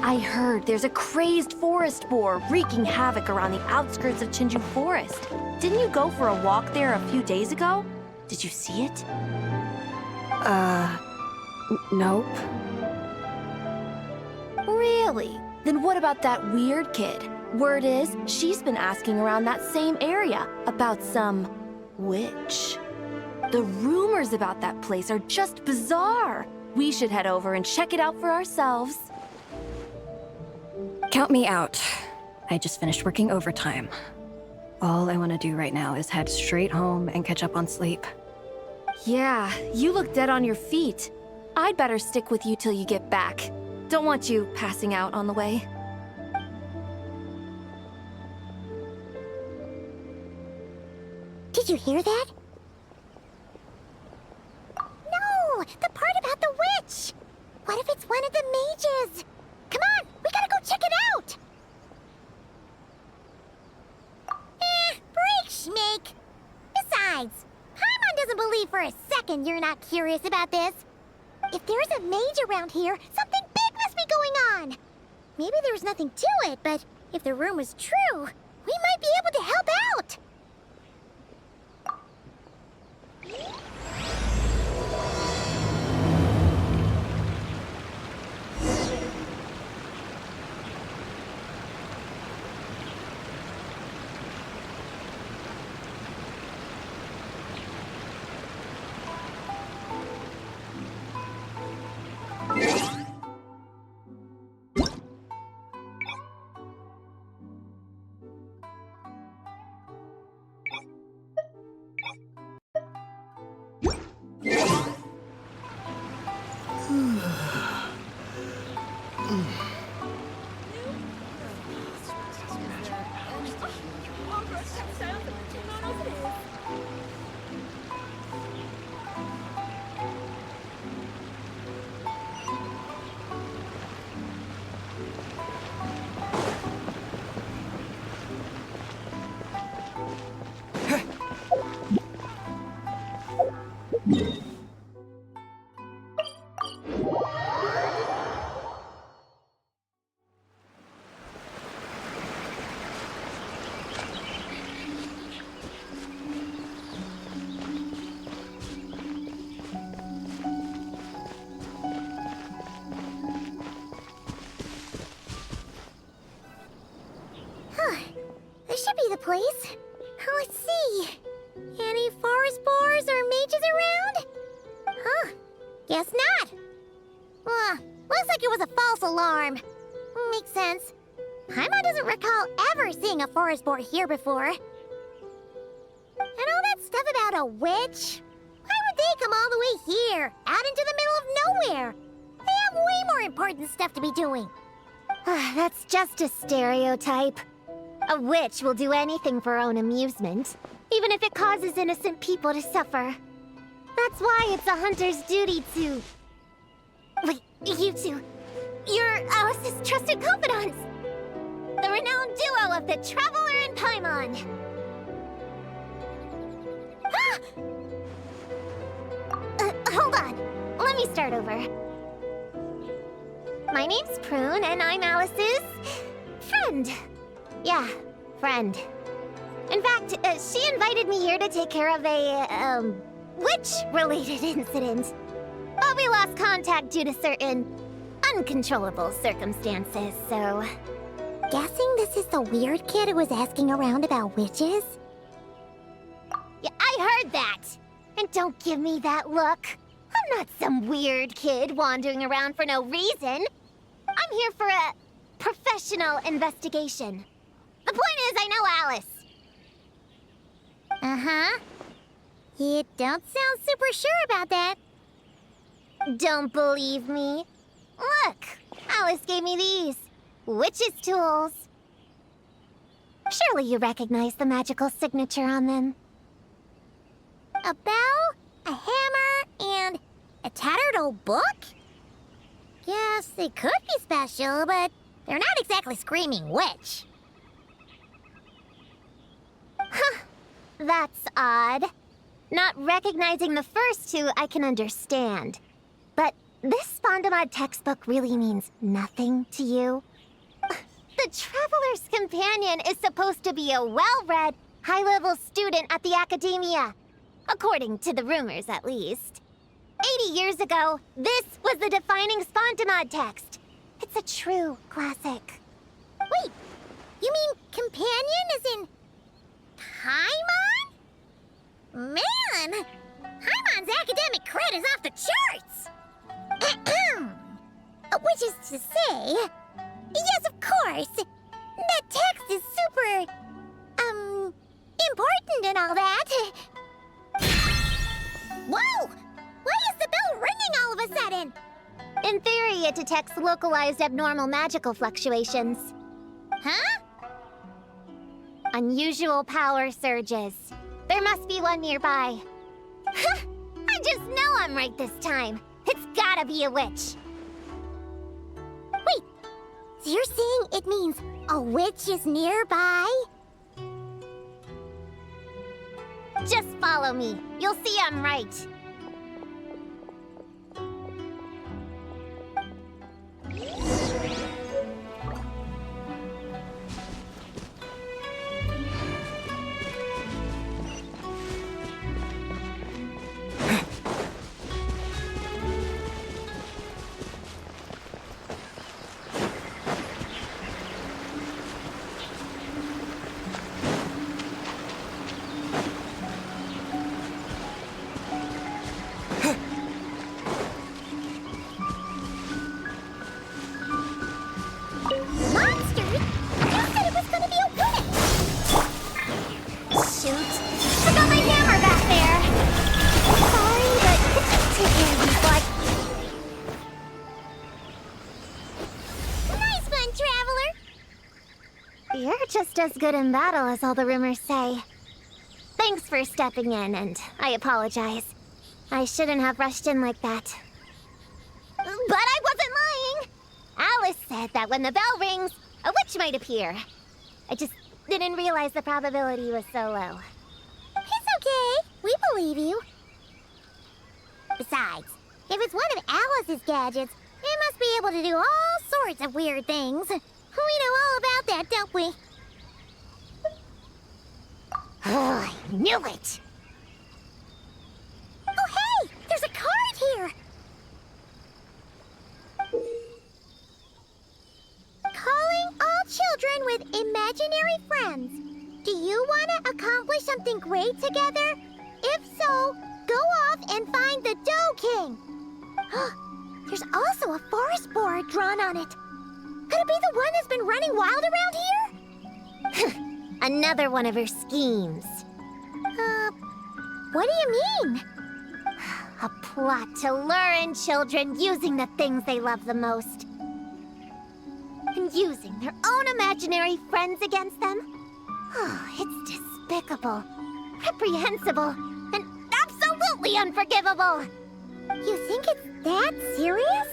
I heard there's a crazed forest boar wreaking havoc around the outskirts of Chinju Forest. Didn't you go for a walk there a few days ago? Did you see it? Nope. Really? Then what about that weird kid? Word is, she's been asking around that same area about some witch. The rumors about that place are just bizarre. We should head over and check it out for ourselves. Count me out. I just finished working overtime. All I want to do right now is head straight home and catch up on sleep. Yeah, you look dead on your feet. I'd better stick with you till you get back. Don't want you passing out on the way. Did you hear that? No! The part about the witch! What if it's one of the mages? Come on! We gotta go check it out! Break, Schmake! Besides, Paimon doesn't believe for a second you're not curious about this. If there's a mage around here, something big must be going on! Maybe there's nothing to it, but if the rumor's true, we might be able to help out! This should be the place. Let's see. Any forest boars or mages around? Huh. Guess not. Looks like it was a false alarm. Makes sense. Paimon doesn't recall ever seeing a forest boar here before. And all that stuff about a witch? Why would they come all the way here, out into the middle of nowhere? They have way more important stuff to be doing. That's just a stereotype. A witch will do anything for her own amusement, even if it causes innocent people to suffer. That's why it's a hunter's duty to... Wait, you two. You're Alice's trusted confidants. The renowned duo of the Traveler and Paimon. Hold on. Let me start over. My name's Prune, and I'm Alice's... friend. Yeah, friend. In fact, she invited me here to take care of a, witch-related incident. But we lost contact due to certain uncontrollable circumstances, so... Guessing this is the weird kid who was asking around about witches? Yeah, I heard that! And don't give me that look. I'm not some weird kid wandering around for no reason. I'm here for a professional investigation. The point is, I know Alice. Uh-huh. You don't sound super sure about that. Don't believe me? Look, Alice gave me these. Witch's tools. Surely you recognize the magical signature on them. A bell, a hammer, and a tattered old book? Yes, they could be special, but they're not exactly screaming witch. Huh, that's odd. Not recognizing the first two I can understand. But this Spondamod textbook really means nothing to you? The Traveler's Companion is supposed to be a well-read, high-level student at the academia. According to the rumors, at least. 80 years ago, this was the defining Spondamod text. It's a true classic. Wait, you mean companion as in Paimon? Man, Paimon's academic cred is off the charts! Which is to say, yes, of course, that text is super, important and all that. Whoa! Why is the bell ringing all of a sudden? In theory, it detects localized abnormal magical fluctuations. Huh? Unusual power surges. There must be one nearby. I just know I'm right this time. It's gotta be a witch. Wait, so you're saying it means a witch is nearby? Just follow me. You'll see I'm right. Just as good in battle as all the rumors say. Thanks for stepping in, and I apologize. I shouldn't have rushed in like that. But I wasn't lying! Alice said that when the bell rings, a witch might appear. I just didn't realize the probability was so low. It's okay. We believe you. Besides, if it's one of Alice's gadgets, it must be able to do all sorts of weird things. We know all about that, don't we? Oh, I knew it! Oh, hey! There's a card here! Calling all children with imaginary friends. Do you want to accomplish something great together? If so, go off and find the Dough King. There's also a forest board drawn on it. Could it be the one that's been running wild around here? Another one of her schemes. What do you mean? A plot to lure in children using the things they love the most. And using their own imaginary friends against them? Oh, it's despicable, reprehensible, and absolutely unforgivable. You think it's that serious?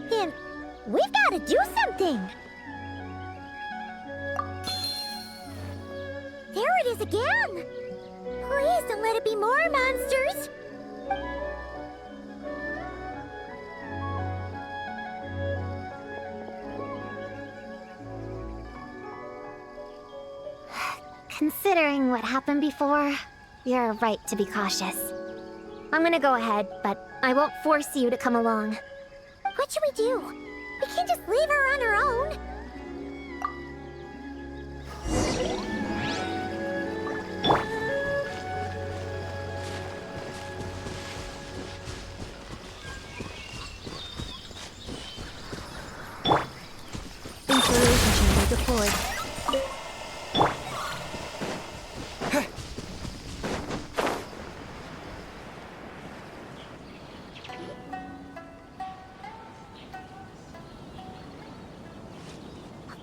Then we've got to do something. There it is again! Please don't let it be more monsters! Considering what happened before, you're right to be cautious. I'm gonna go ahead, but I won't force you to come along. What should we do? We can't just leave her on her own. Inspiration chamber deployed.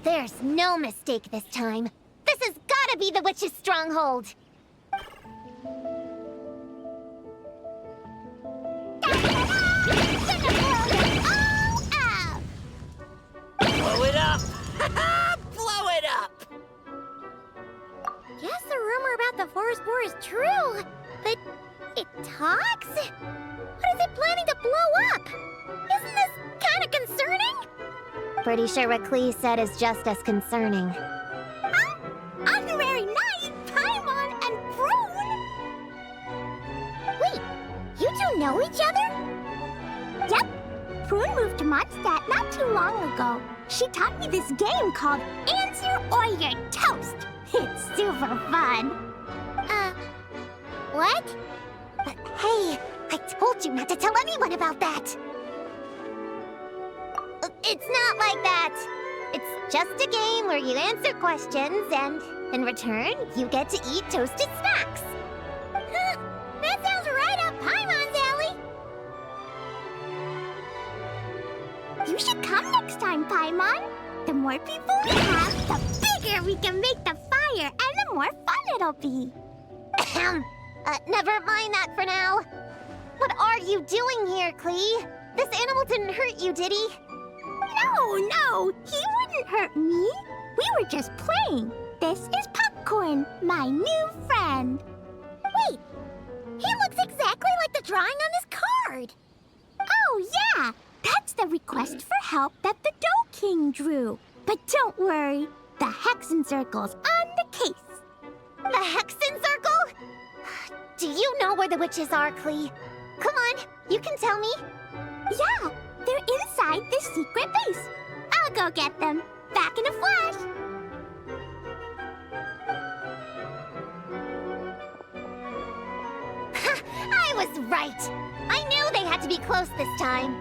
There's no mistake this time. This has gotta be the witch's stronghold. Blow it up! Blow it up! Guess the rumor about the forest boar is true, but it talks? What is it planning to blow up? Isn't of concerning? Pretty sure what Klee said is just as concerning. Huh? On the very night, Paimon and Prune? Wait, you two know each other? Yep. Prune moved to Mondstadt not too long ago. She taught me this game called Answer or You're Toast. It's super fun. What? Hey, I told you not to tell anyone about that. It's not like that. It's just a game where you answer questions and, in return, you get to eat toasted snacks. Huh, that sounds right up Paimon's alley. You should come next time, Paimon. The more people we have, the bigger we can make the fire, and the more fun it'll be. Never mind that for now. What are you doing here, Klee? This animal didn't hurt you, did he? No, he wouldn't hurt me. We were just playing. This is Popcorn, my new friend. Wait, he looks exactly like the drawing on this card. Oh, yeah, that's the request for help that the Dough King drew. But don't worry, the Hexen Circle's on the case. The Hexen Circle? Do you know where the witches are, Klee? Come on, you can tell me. Yeah, they're inside this secret base. I'll go get them. Back in a flash. I was right. I knew they had to be close this time.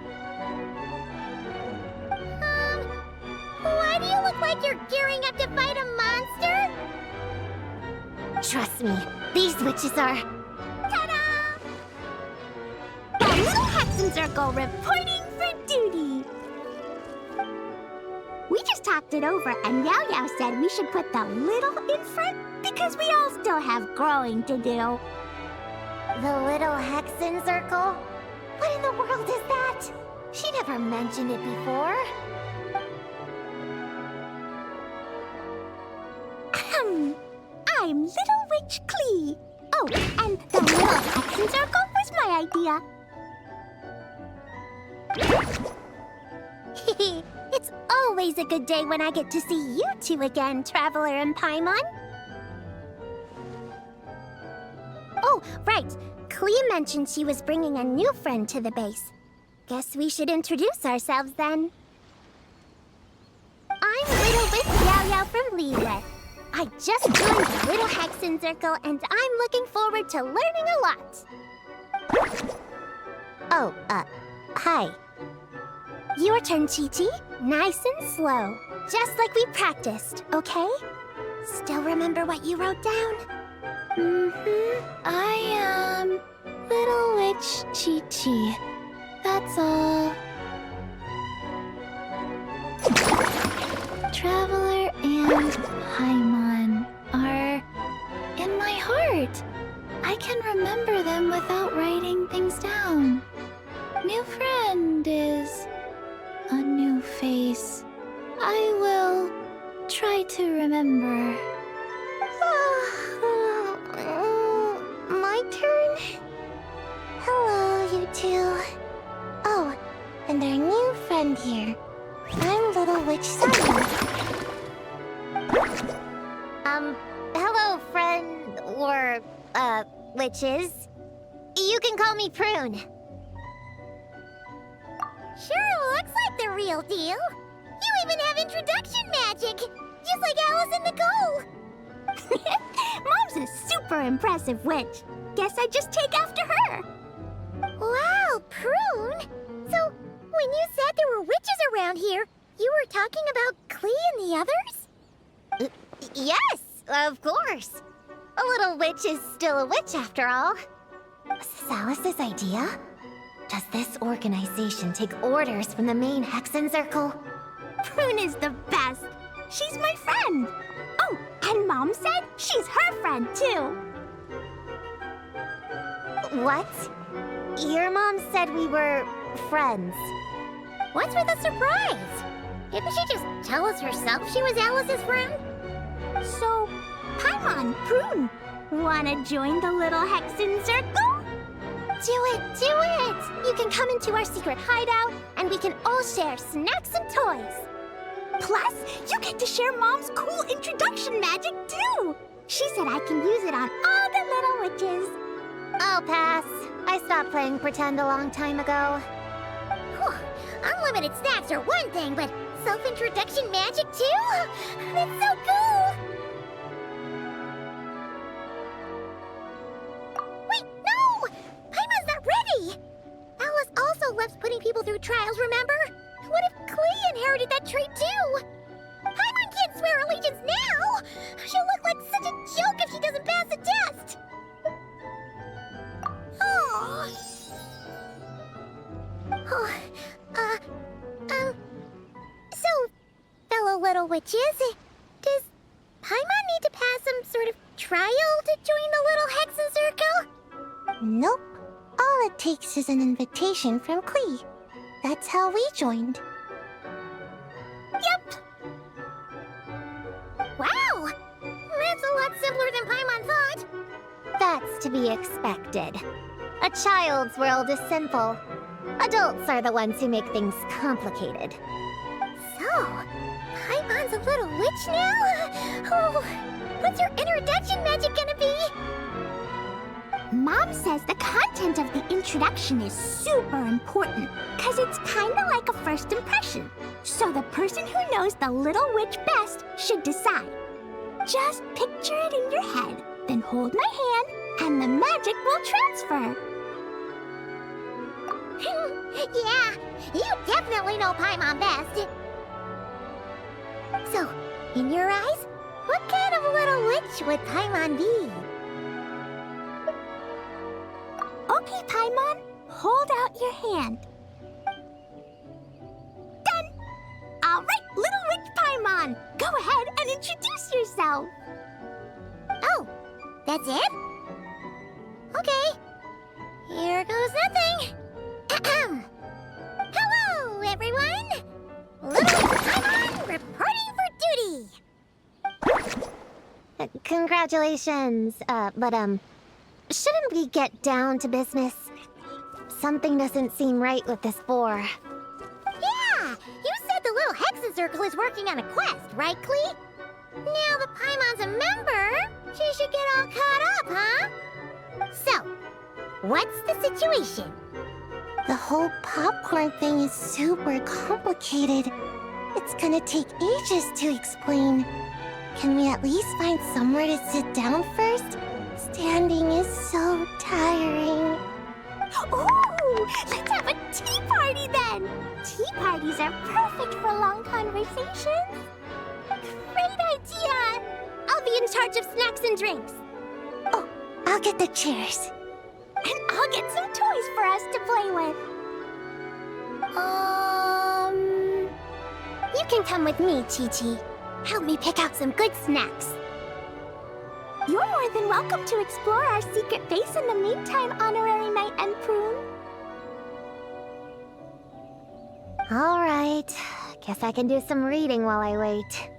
Why do you look like you're gearing up to fight a monster? Trust me, these witches are... Ta-da! The Little Hexen Circle reporting for duty. We just talked it over, and Yao Yao said we should put the little in front because we all still have growing to do. The Little Hexen Circle? What in the world is that? She never mentioned it before. I'm Little Witch Klee. Oh, and the Little Hexen Circle was my idea. It's always a good day when I get to see you two again, Traveler and Paimon. Oh, right. Klee mentioned she was bringing a new friend to the base. Guess we should introduce ourselves then. I'm Little Witch Yao Yao from Liyue. I just joined the Little Hexen Circle, and I'm looking forward to learning a lot. Oh, hi. Your turn, Chi-Chi. Nice and slow. Just like we practiced, okay? Still remember what you wrote down? I am Little Witch Chi-Chi. That's all. Traveler and Paimon are in my heart. I can remember them without writing things down. New friend is a new face. I will try to remember. My turn? Hello, you two. Oh, and our new friend here. I'm Little Witch Simon. Hello, friend, or, witches. You can call me Prune. Sure looks like the real deal. You even have introduction magic, just like Alice and Nicole. Mom's a super impressive witch. Guess I just take after her. Wow, Prune. So, when you said there were witches around here, you were talking about Klee and the others? Yes, of course. A little witch is still a witch after all. Was this Alice's idea? Does this organization take orders from the main Hexen Circle? Prune is the best. She's my friend. Oh, and Mom said she's her friend too. What? Your mom said we were friends. What's with the surprise? Didn't she just tell us herself she was Alice's friend? So, Paimon, Prune, wanna join the Little Hexen Circle? Do it! Do it! You can come into our secret hideout, and we can all share snacks and toys. Plus, you get to share Mom's cool introduction magic, too! She said I can use it on all the little witches. I'll pass. I stopped playing pretend a long time ago. Whew. Unlimited snacks are one thing, but self-introduction magic, too? That's so cool! Wait, no! Paimon's not ready! Alice also loves putting people through trials, remember? What if Klee inherited that trait too? Paimon can't swear allegiance now! She'll look like such a joke if she doesn't pass the test! Oh. So, fellow little witches, does Paimon need to pass some sort of trial to join the little Hexen Circle? Nope. All it takes is an invitation from Klee. That's how we joined. Yep! Wow! That's a lot simpler than Paimon thought. That's to be expected. A child's world is simple. Adults are the ones who make things complicated. So, Paimon's a little witch now? Oh, what's your introduction magic gonna be? Mom says the content of the introduction is super important, because it's kind of like a first impression. So the person who knows the little witch best should decide. Just picture it in your head, then hold my hand, and the magic will transfer. Yeah, you definitely know Paimon best. So, in your eyes, what kind of little witch would Paimon be? Okay, Paimon, hold out your hand. Done! All right, little witch Paimon, go ahead and introduce yourself. Oh, that's it? Okay, here goes nothing. Hello, everyone! Little witch Paimon reporting for duty. Congratulations, but shouldn't we get down to business? Something doesn't seem right with this boar. Yeah! You said the little Hexen Circle is working on a quest, right, Klee? Now that Paimon's a member, she should get all caught up, huh? So, what's the situation? The whole popcorn thing is super complicated. It's gonna take ages to explain. Can we at least find somewhere to sit down first? Standing is so tiring. Ooh, let's have a tea party then! Tea parties are perfect for long conversations. Great idea! I'll be in charge of snacks and drinks. Oh, I'll get the chairs. And I'll get some toys for us to play with. You can come with me, Chi-Chi. Help me pick out some good snacks. You're more than welcome to explore our secret base in the meantime, Honorary Knight and Prune. All right. Guess I can do some reading while I wait.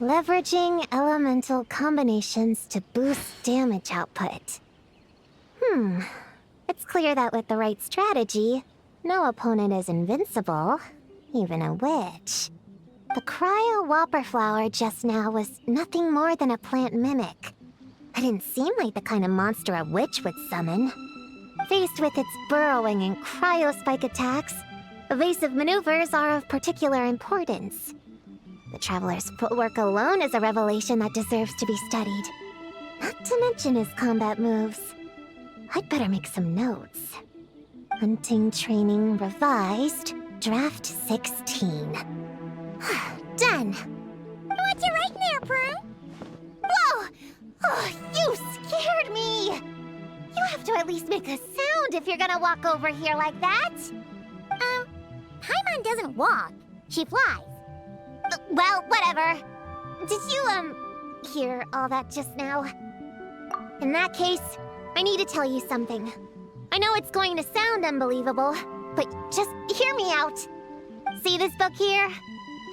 Leveraging elemental combinations to boost damage output. It's clear that with the right strategy, no opponent is invincible, even a witch. The cryo whopper flower just now was nothing more than a plant mimic. It didn't seem like the kind of monster a witch would summon. Faced with its burrowing and cryospike attacks, evasive maneuvers are of particular importance. The Traveler's footwork alone is a revelation that deserves to be studied. Not to mention his combat moves. I'd better make some notes. Hunting Training Revised, Draft 16. Done! What's you writing there, Prune? Whoa! Oh, you scared me! You have to at least make a sound if you're gonna walk over here like that. Paimon doesn't walk. She flies. Well, whatever. Did you, hear all that just now? In that case, I need to tell you something. I know it's going to sound unbelievable, but just hear me out. See this book here?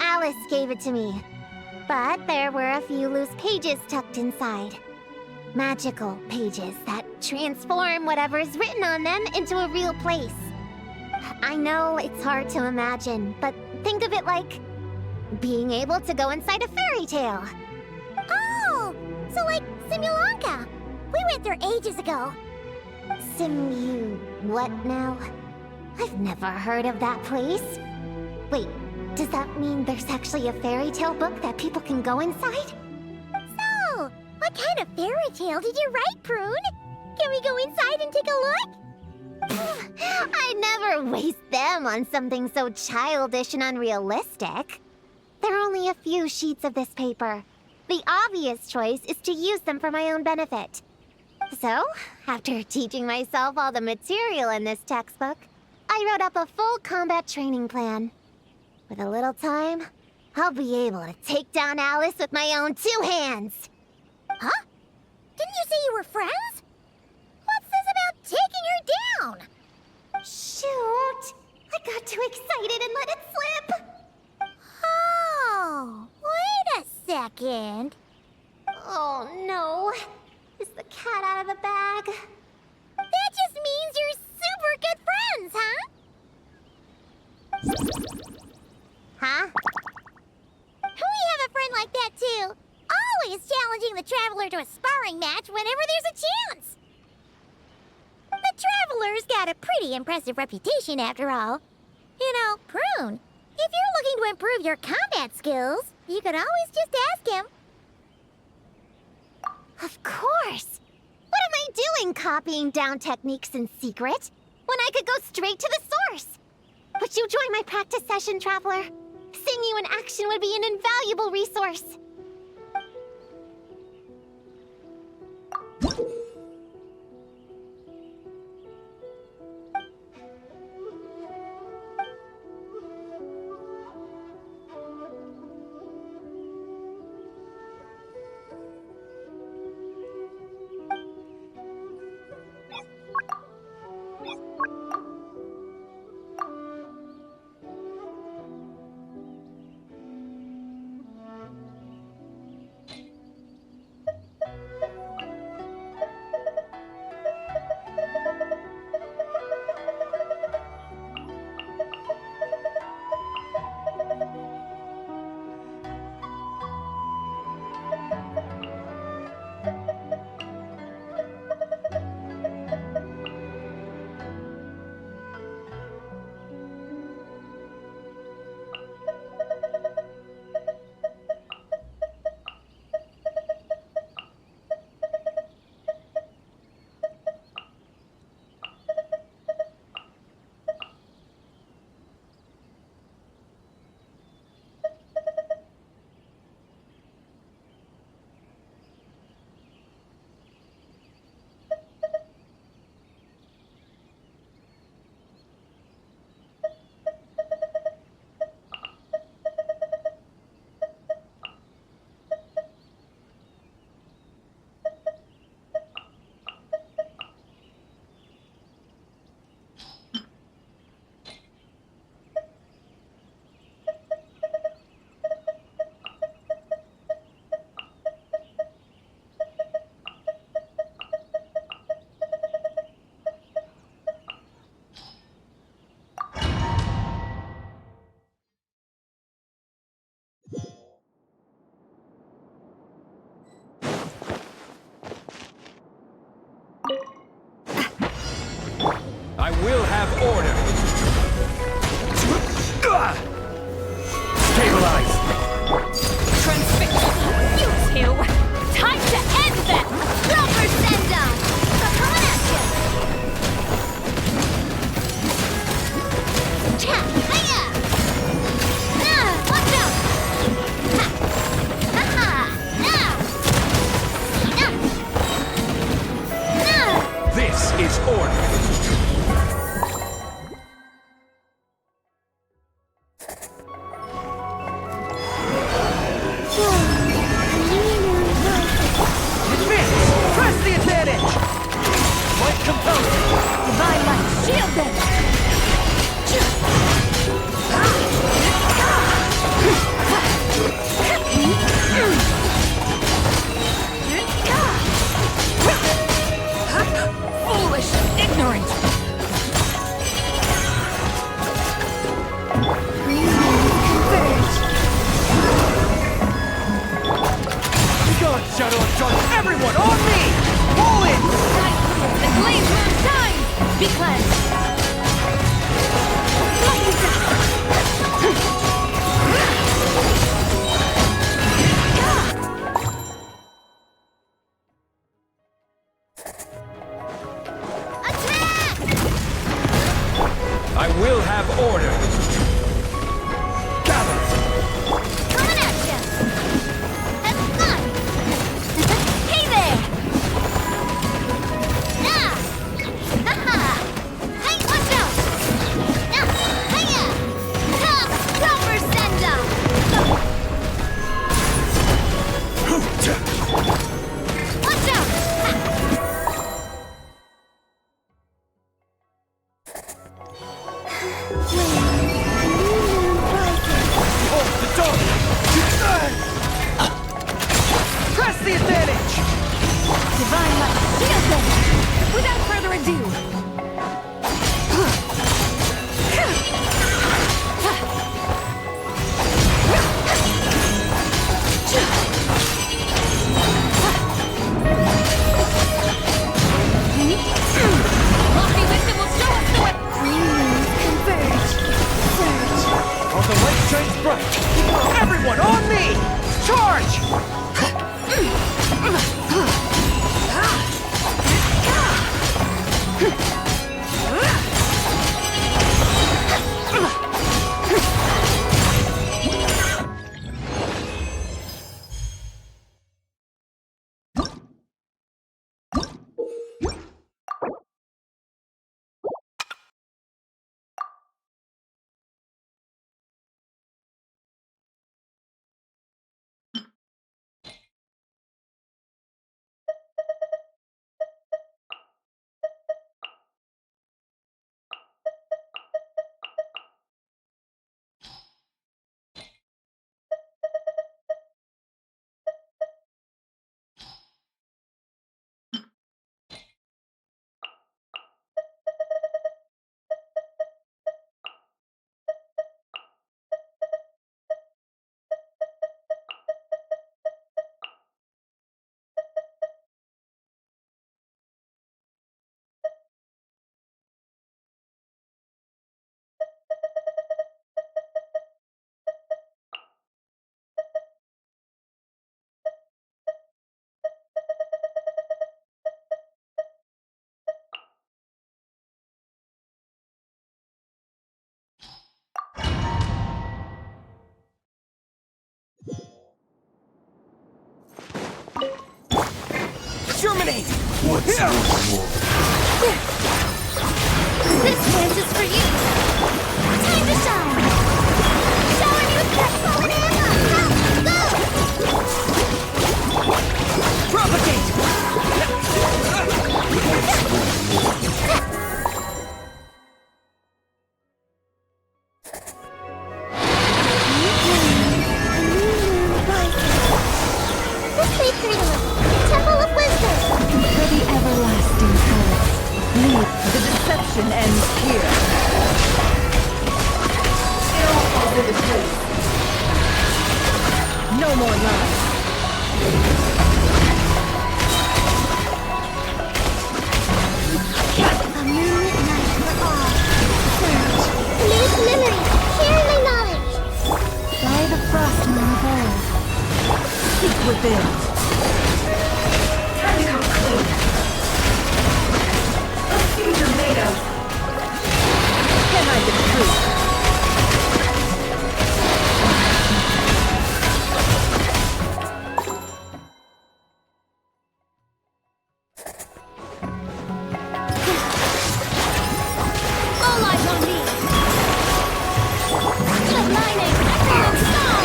Alice gave it to me. But there were a few loose pages tucked inside. Magical pages that transform whatever's written on them into a real place. I know it's hard to imagine, but think of it like being able to go inside a fairy tale. Oh, so like Simulanka. We went there ages ago. What now? I've never heard of that place. Wait, does that mean there's actually a fairy tale book that people can go inside? So, what kind of fairy tale did you write, Prune? Can we go inside and take a look? I'd never waste them on something so childish and unrealistic. There are only a few sheets of this paper. The obvious choice is to use them for my own benefit. So, after teaching myself all the material in this textbook, I wrote up a full combat training plan. With a little time, I'll be able to take down Alice with my own 2 hands. Huh? Didn't you say you were friends? What's this about taking her down? Shoot! I got too excited and let it slip. Oh, wait a second. Oh no. Is the cat out of the bag? That just means you're super good friends, huh? Huh? We have a friend like that too. Always challenging the Traveler to a sparring match whenever there's a chance. The Traveler's got a pretty impressive reputation after all. You know, Prune, if you're looking to improve your combat skills, you could always just ask him. Of course! What am I doing copying down techniques in secret, when I could go straight to the source? Would you join my practice session, Traveler? Seeing you in action would be an invaluable resource. order! Stabilize! You two! Time to end them! Rubber send-up! Coming at you! Cha! Hiya! Watch out! Ha! Ha-ha! This is order! Press the advantage! Light composing! Divine light, shield them! Foolish, ignorant! God, Shadow of Dark, everyone on me! All in! The blaze moon shines! Be cleansed! I will have order! Gather! Coming at you! Have fun! Hey there! Ha-ha! Hey, watch out! Hiya! Rubber send-up! Watch out! Hold the door! Press the advantage! Divine light, shield them! Without further ado! Lofty wisdom will show us the way! Converge! Surge! While the light shines bright, everyone on me! Charge! Germinate! This dance is for you! Time to shine! Showing you crystal and ammo! Go! Propagate! This way through! Temple of Wisdom! For the everlasting forest, lead. The deception ends here. Still over the truth. No more lies. A moonlit night for all. failed. Time to come clean. Let's see what you're made of. Can't hide the truth. All eyes on me! The lightning! Excellent song!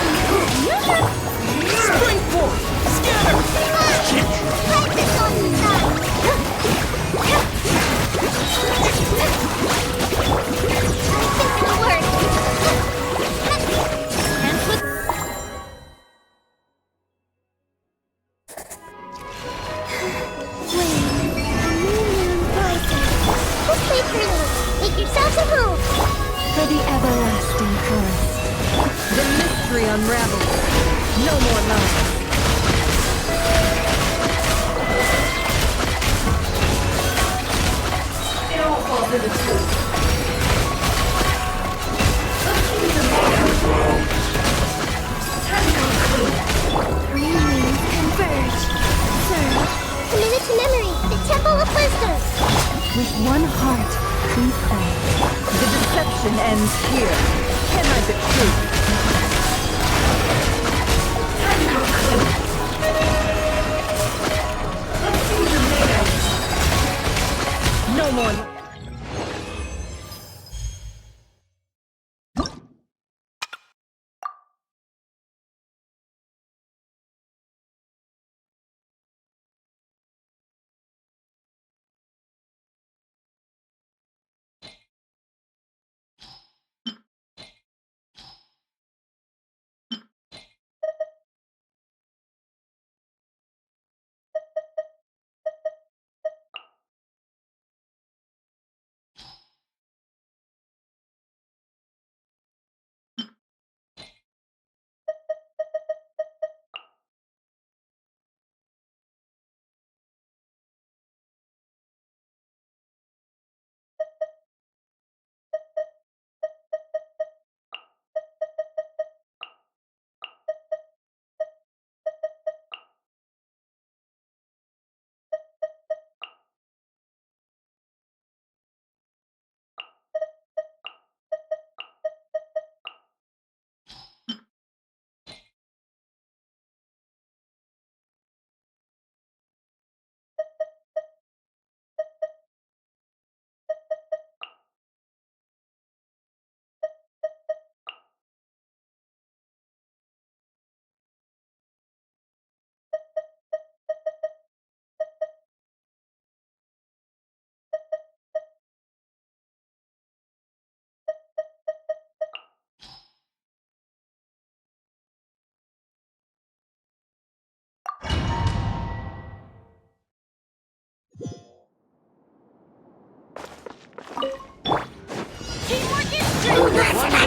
Spring forth! Scatter! Like this on nine! I think it'll work! And with... Wait, a new moon rising. Just wait for me. Make yourselves at home. For the everlasting forest. The mystery unravels. No more lies. It all falls into two. Let's see the time to come clean. Three moons converge. Sir, committed to memory, the Temple of Wisdom. With one heart, we pray. The deception ends here. Can I the truth? Time to come clean. Let's see what you're made of. No more.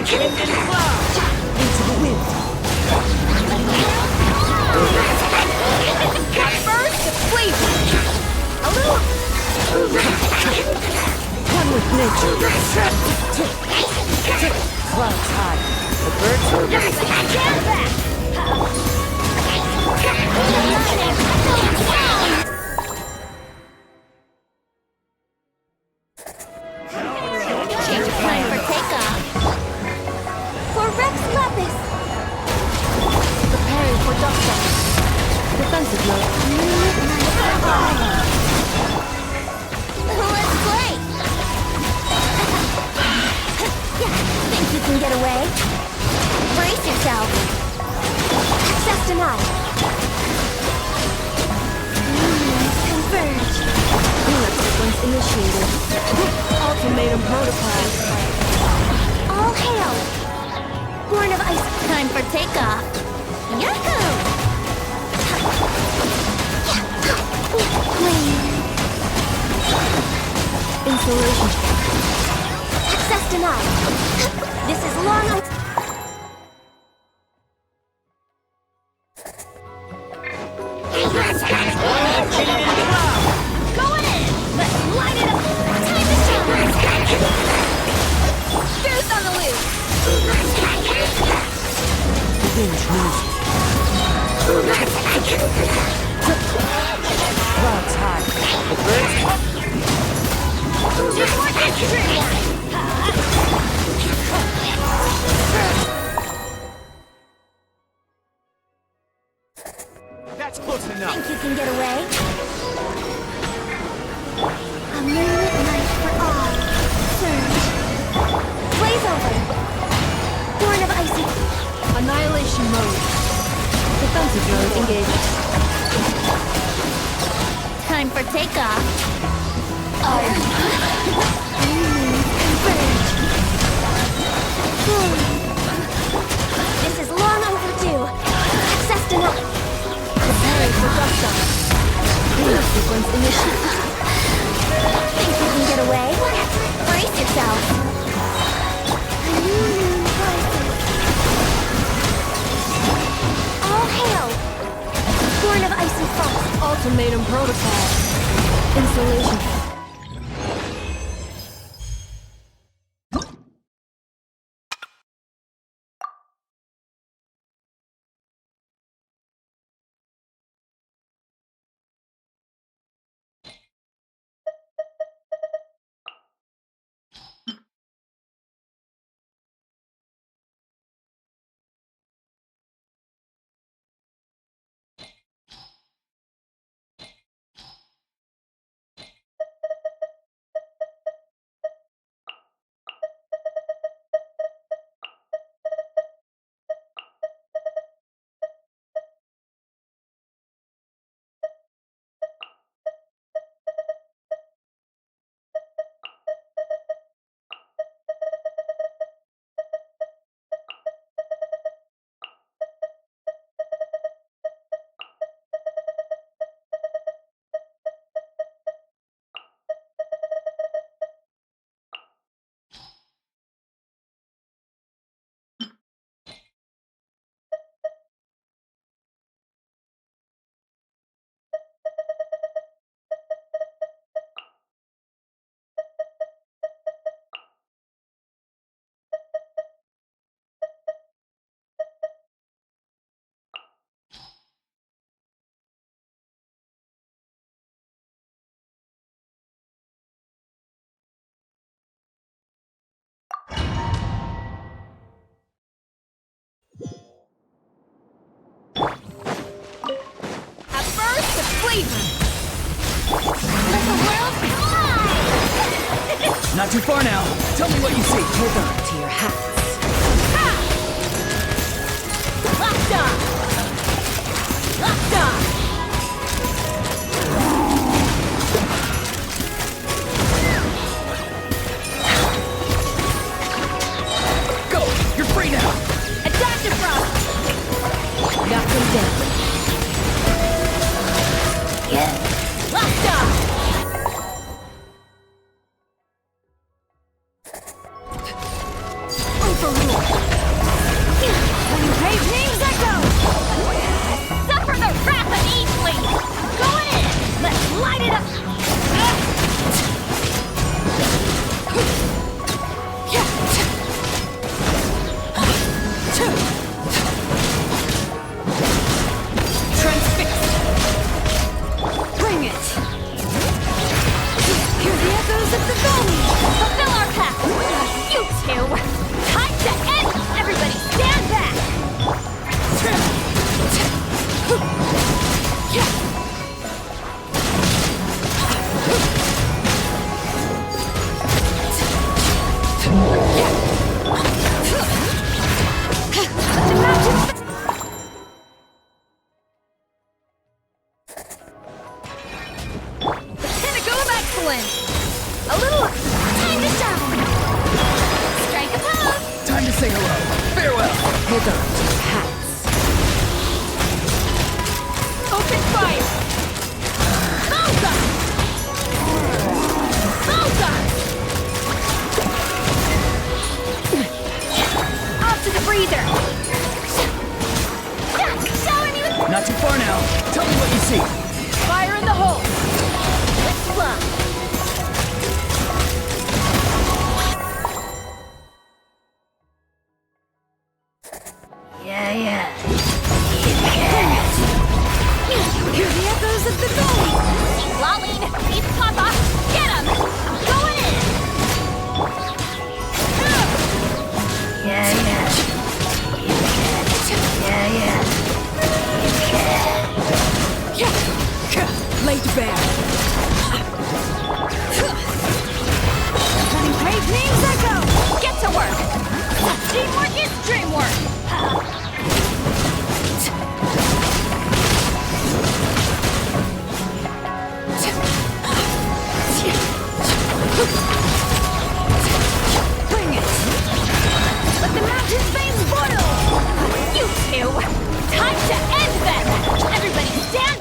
Wind and cloud! Into the wind. Burst of flavor. One with nature. Clouds high. The birds will Stand back! Change of plan for takeoff. For Rex Lapis. Preparing for Doctor. defensive mode. Let's play! Think you can get away? Brace yourself! Access denied! Converge! Cleanup sequence initiated. Ultimatum prototype. All hail! Born of ice, time for takeoff! Yahoo! Installation. Access denied! This is long on... Going in! Let's light it up! Time to shine! Goose on the loose! The binge moves. Cloud's high. Just more infantry! That's close enough. Think you can get away? A moonlit night for all. Surge. Blaze over. Horn of Icy. Annihilation mode. Defensive mode engaged. Time for takeoff. This is long overdue. Access denied. Preparing for dust up. Sequence initiated. Think you can get away? Brace yourself. A new moon rises. All hail. Horn of Icy Frost. Ultimatum protocol. Installation. Let the world fly! Not too far now. Tell me what you see. Hold on to your hats. Locked on! Locked on! Go! You're free now! Adaptive frost! Knock them down. Locked on! Overrule! When you rave names echo! Suffer the wrath of Eastling! Going in! Let's light it up! Transfixed. Bring it. Hear the echoes of the golem! Fulfill our path! You two! Time to end! Everybody stand back! Pinnacle of excellence! A little time to shine! Strike a pose! Time to say hello. Farewell. Hold on to your hats. Open fire! Bullseye! Bullseye! Off to the breather! Showing you Not too far now. Tell me what you see. Fire in the hole. let's fly! Yeah. is the goalie! Keep lolling! Keep Papa! Get him! I'm going in! Yeah. Laid bare. Having great names echo! Get to work! Teamwork is dreamwork! Bring it! Let the mountain veins boil! You two! Time to end them! Everybody stand!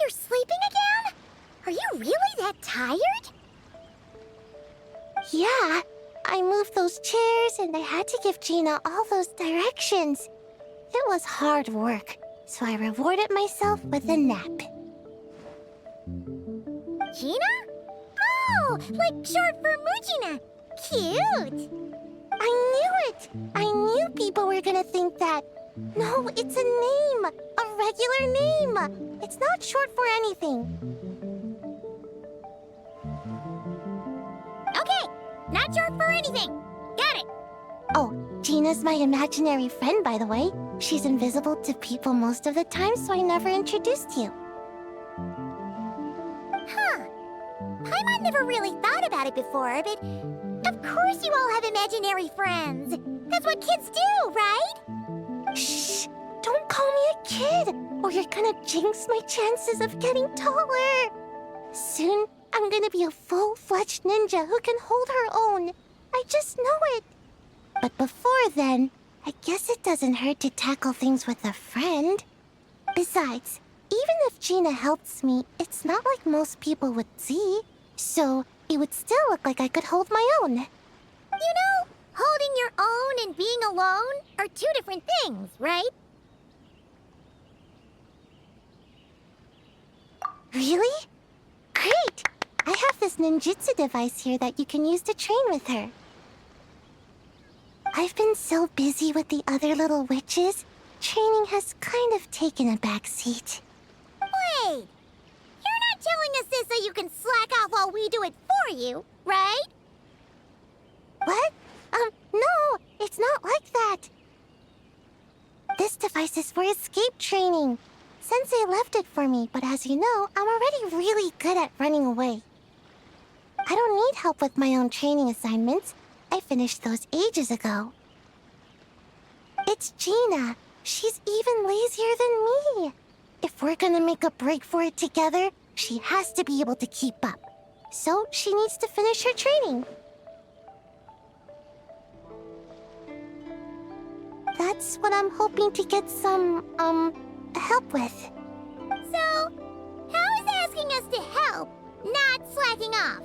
You're sleeping again? Are you really that tired? Yeah, I moved those chairs and I had to give Gina all those directions. It was hard work, so I rewarded myself with a nap. Gina? Oh, like short for Mujina. Cute. I knew it. I knew people were gonna think that. No, it's a name. A regular name. It's not short for anything. Okay, not short for anything. Got it. Oh, Gina's my imaginary friend, by the way. She's invisible to people most of the time, so I never introduced you. Huh. Paimon never really thought about it before, but of course you all have imaginary friends. That's what kids do, right? Shh! Don't call me a kid, or you're gonna jinx my chances of getting taller. Soon, I'm gonna be a full-fledged ninja who can hold her own. I just know it. But before then, I guess it doesn't hurt to tackle things with a friend. Besides, even if Gina helps me, it's not like most people would see. So, it would still look like I could hold my own. You know, holding your own and being alone are two different things, right? Really? Great! I have this ninjutsu device here that you can use to train with her. I've been so busy with the other little witches, training has kind of taken a backseat. Wait! You're not telling us this so you can slack off while we do it for you, right? What? No, it's not like that. This device is for escape training. Sensei left it for me, but as you know, I'm already really good at running away. I don't need help with my own training assignments. I finished those ages ago. It's Gina. She's even lazier than me. If we're gonna make a break for it together, she has to be able to keep up. So she needs to finish her training. That's what I'm hoping to get some, help with. So, how is asking us to help not slacking off?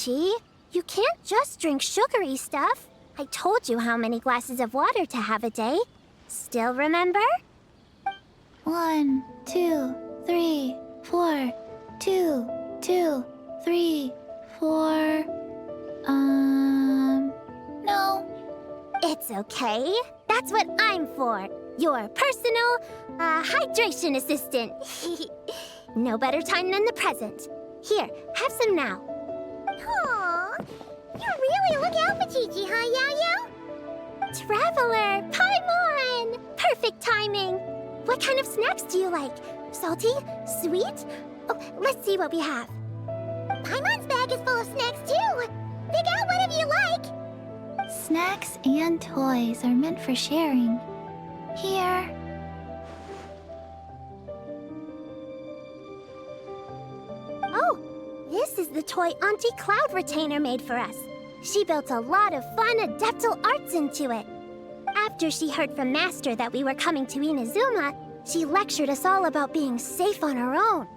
Chi-Chi. You can't just drink sugary stuff. I told you how many glasses of water to have a day. Still remember? 1, 2, 3, 4. 2, 2, 3, 4. No. It's okay. That's what I'm for. Your personal, hydration assistant. No better time than the present. Here, have some now. Aw, you really look out for Chi-Chi, huh, Yao-Yao? Traveler, Paimon! Perfect timing. What kind of snacks do you like? Salty? Sweet? Oh, let's see what we have. Paimon's bag is full of snacks, too. Pick out whatever you like. Snacks and toys are meant for sharing. Here. Oh, this is the toy Auntie Cloud Retainer made for us. She built a lot of fun adeptal arts into it. After she heard from Master that we were coming to Inazuma, she lectured us all about being safe on her own.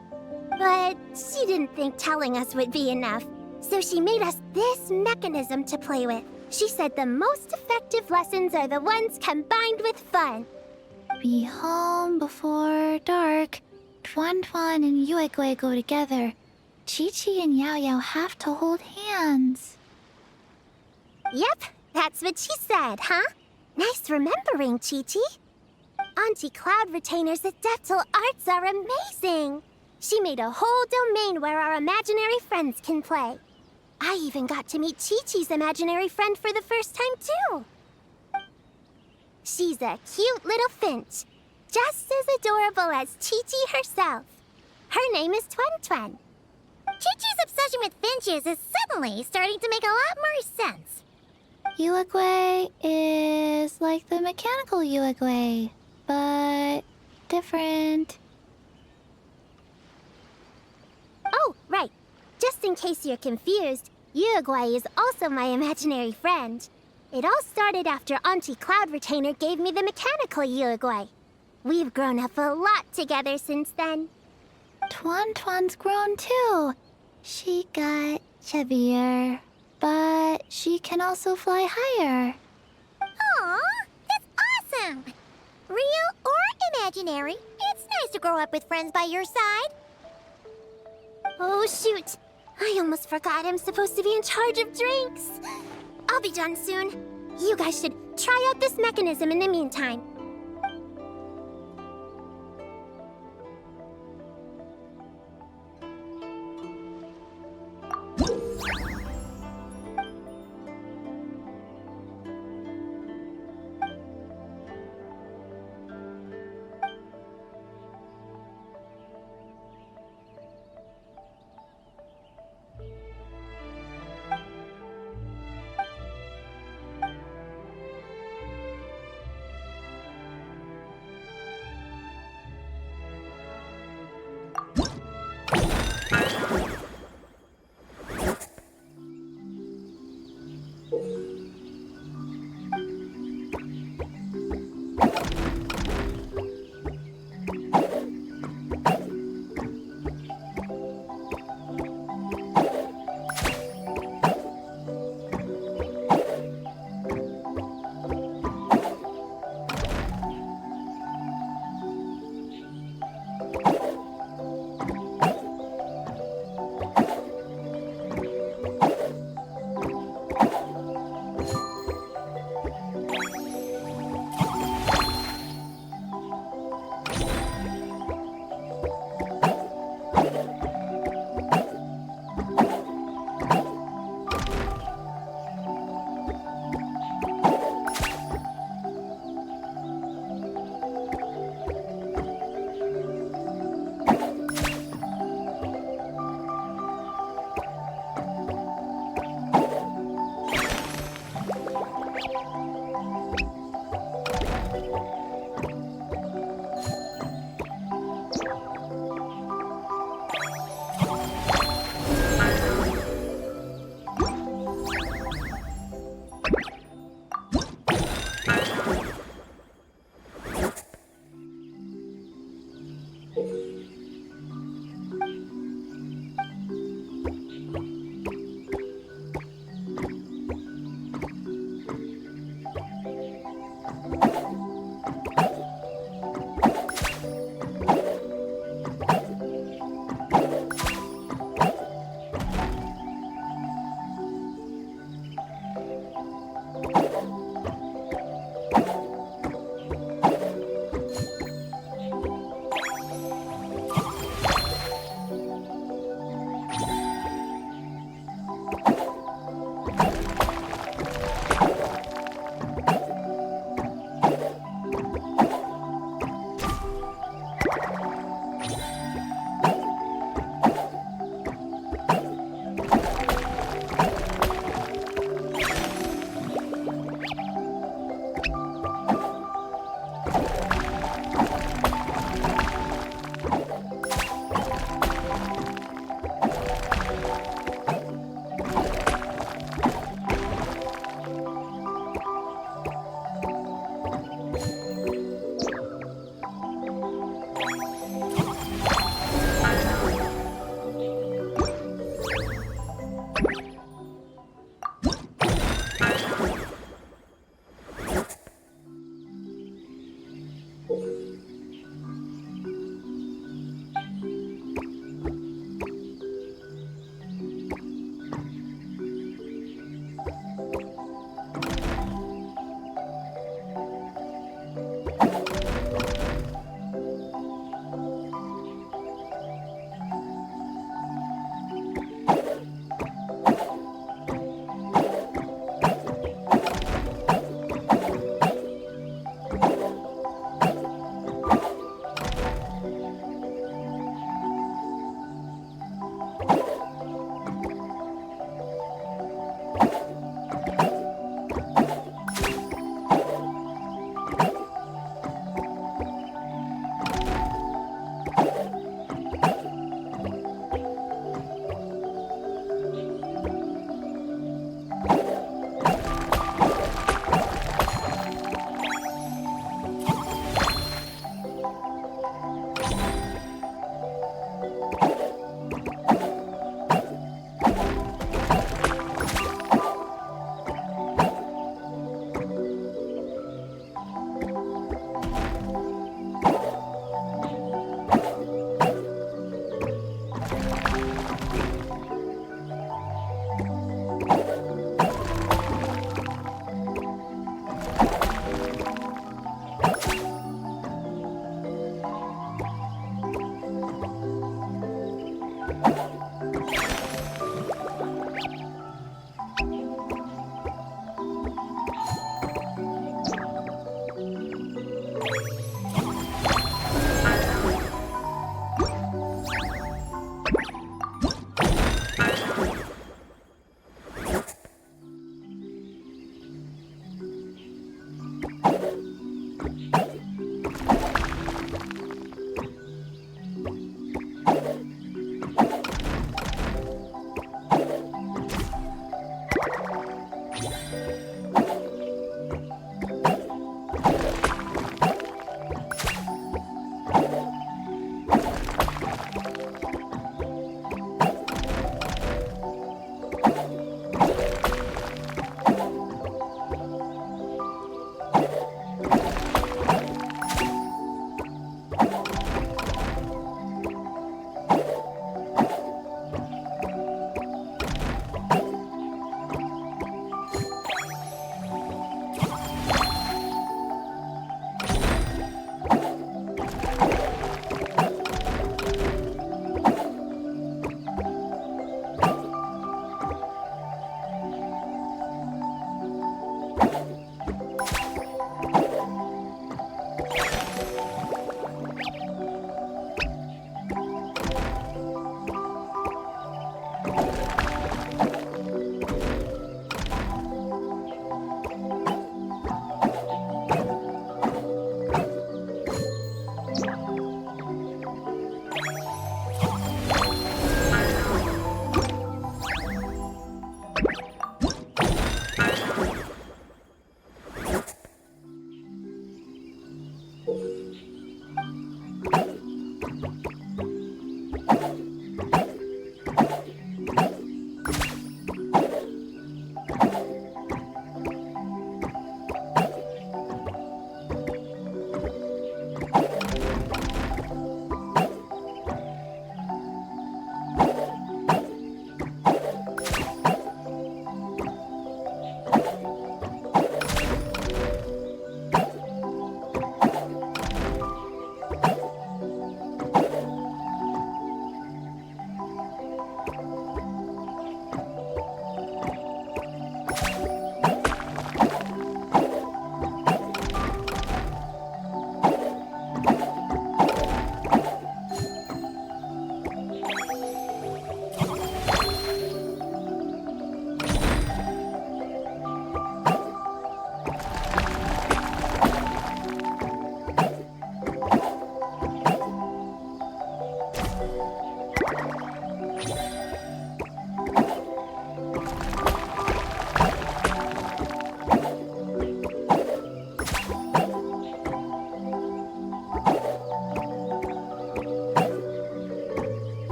But she didn't think telling us would be enough, so she made us this mechanism to play with. She said the most effective lessons are the ones combined with fun. Be home before dark. Tuan Tuan and Yuegui go together. Chi-Chi and Yao Yao have to hold hands. Yep, that's what she said, huh? Nice remembering, Chi-Chi. Auntie Cloud Retainer's adeptal arts are amazing. She made a whole domain where our imaginary friends can play. I even got to meet Chi-Chi's imaginary friend for the first time, too. She's a cute little finch, just as adorable as Chi-Chi herself. Her name is Tuan Tuan. Chi-Chi's obsession with finches is suddenly starting to make a lot more sense. Yuegui is like the mechanical Yuegui, but different. Oh, right. Just in case you're confused, Yuegui is also my imaginary friend. It all started after Auntie Cloud Retainer gave me the mechanical Yuegui. We've grown up a lot together since then. Tuan Tuan's grown too. She got chubbier, but she can also fly higher. Aw, that's awesome! Real or imaginary, it's nice to grow up with friends by your side. Oh, shoot. I almost forgot I'm supposed to be in charge of drinks. I'll be done soon. You guys should try out this mechanism in the meantime.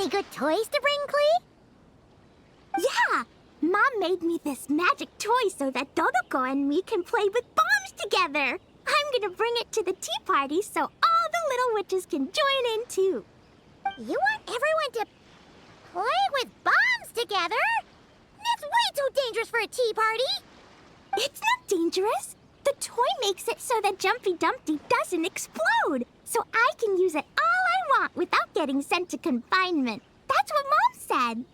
Any good toys to bring, Klee? Yeah! Mom made me this magic toy so that Dodoko and me can play with bombs together. I'm gonna bring it to the tea party so all the little witches can join in too. You want everyone to play with bombs together? That's way too dangerous for a tea party. It's not dangerous. The toy makes it so that Jumpy Dumpty doesn't explode, so I can use it all I want without getting sent to confinement. That's what Mom said.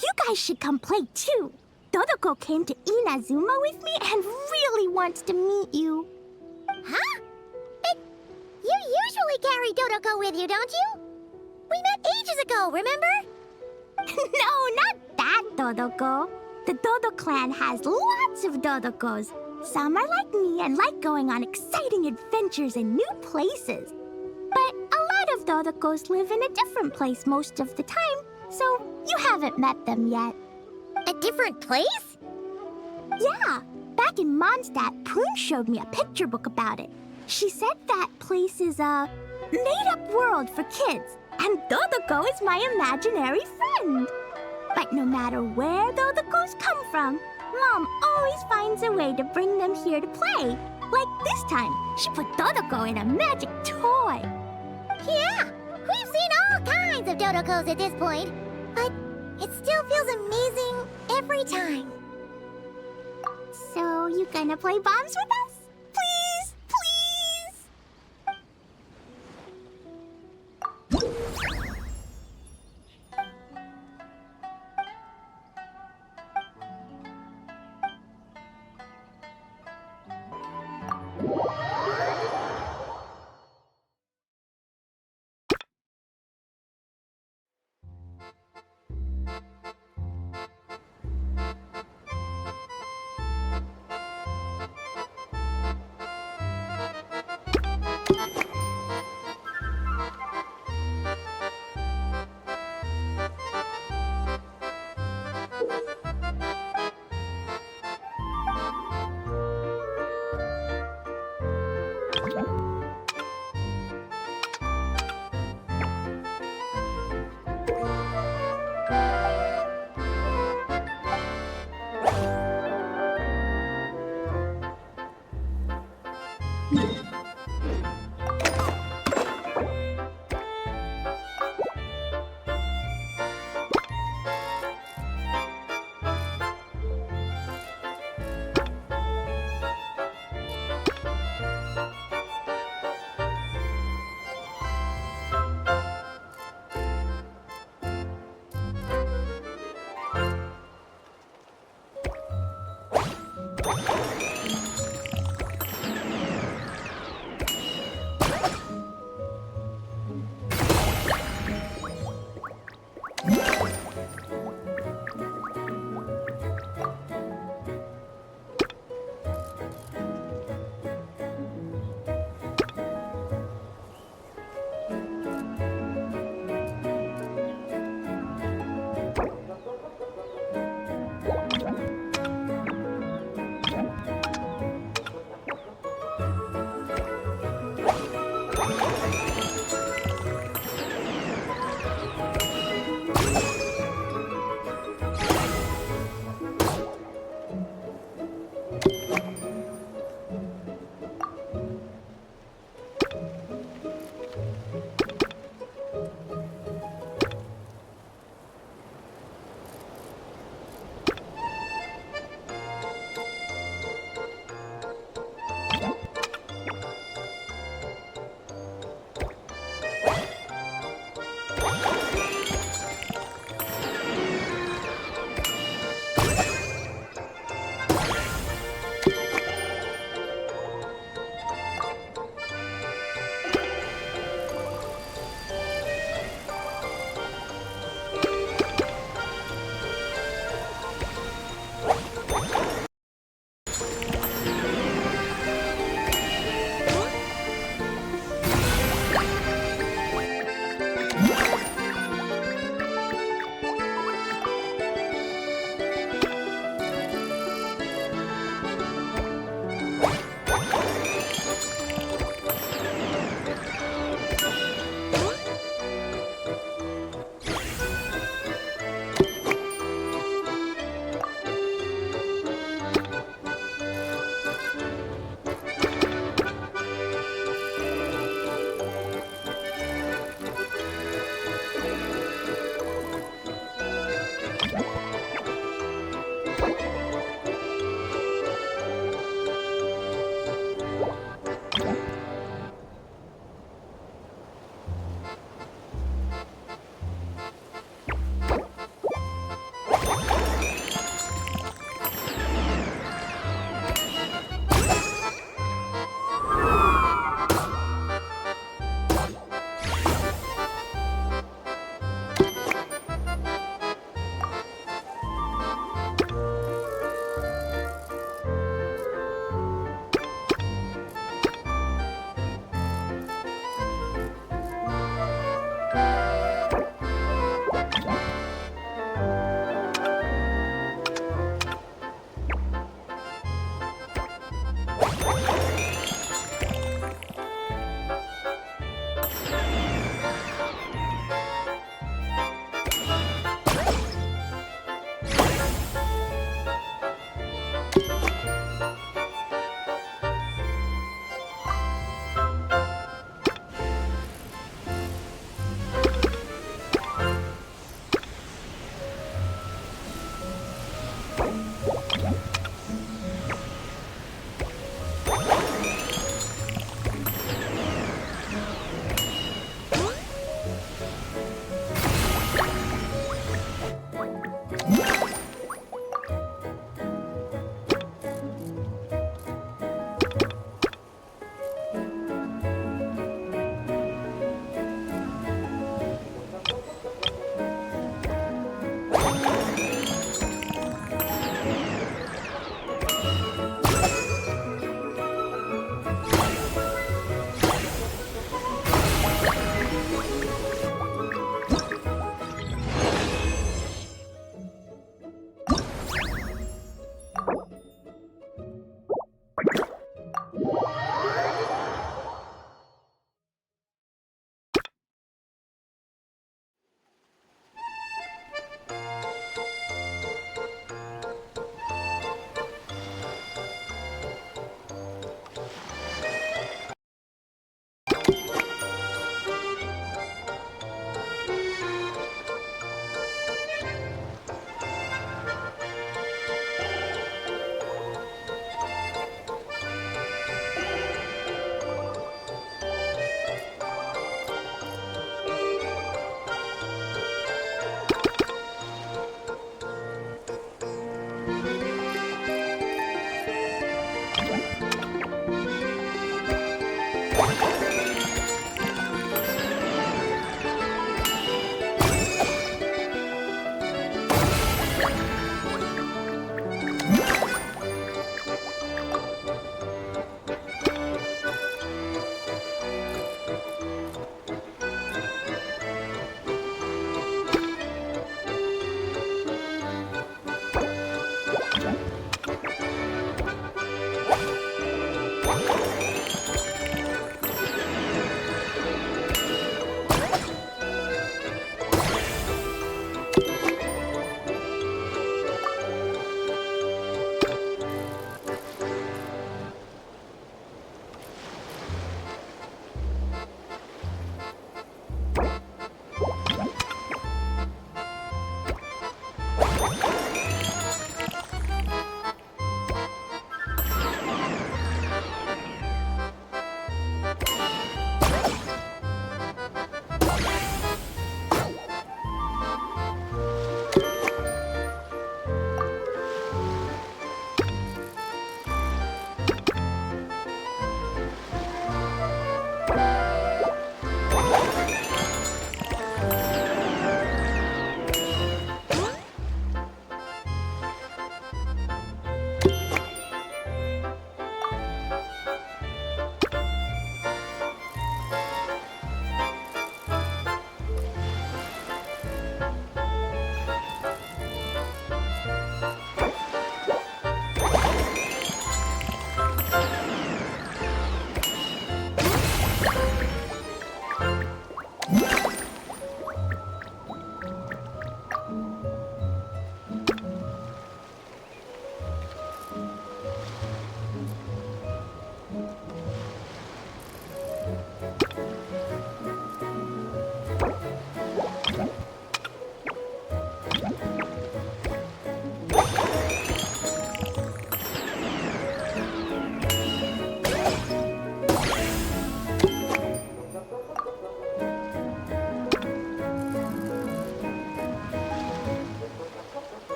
You guys should come play too. Dodoko came to Inazuma with me and really wants to meet you. Huh? But you usually carry Dodoko with you, don't you? We met ages ago, remember? No, not that Dodoko. The Dodo clan has lots of Dodokos. Some are like me and like going on exciting adventures in new places. But a lot of Dodokos live in a different place most of the time, so you haven't met them yet. A different place? Yeah. Back in Mondstadt, Prune showed me a picture book about it. She said that place is a made-up world for kids, and Dodoko is my imaginary friend. But no matter where Dodokos come from, Mom always finds a way to bring them here to play. Like this time, she put Dodoko in a magic toy. Yeah, we've seen all kinds of Dodokos at this point, but it still feels amazing every time. So, you gonna play bombs with us? Please, please!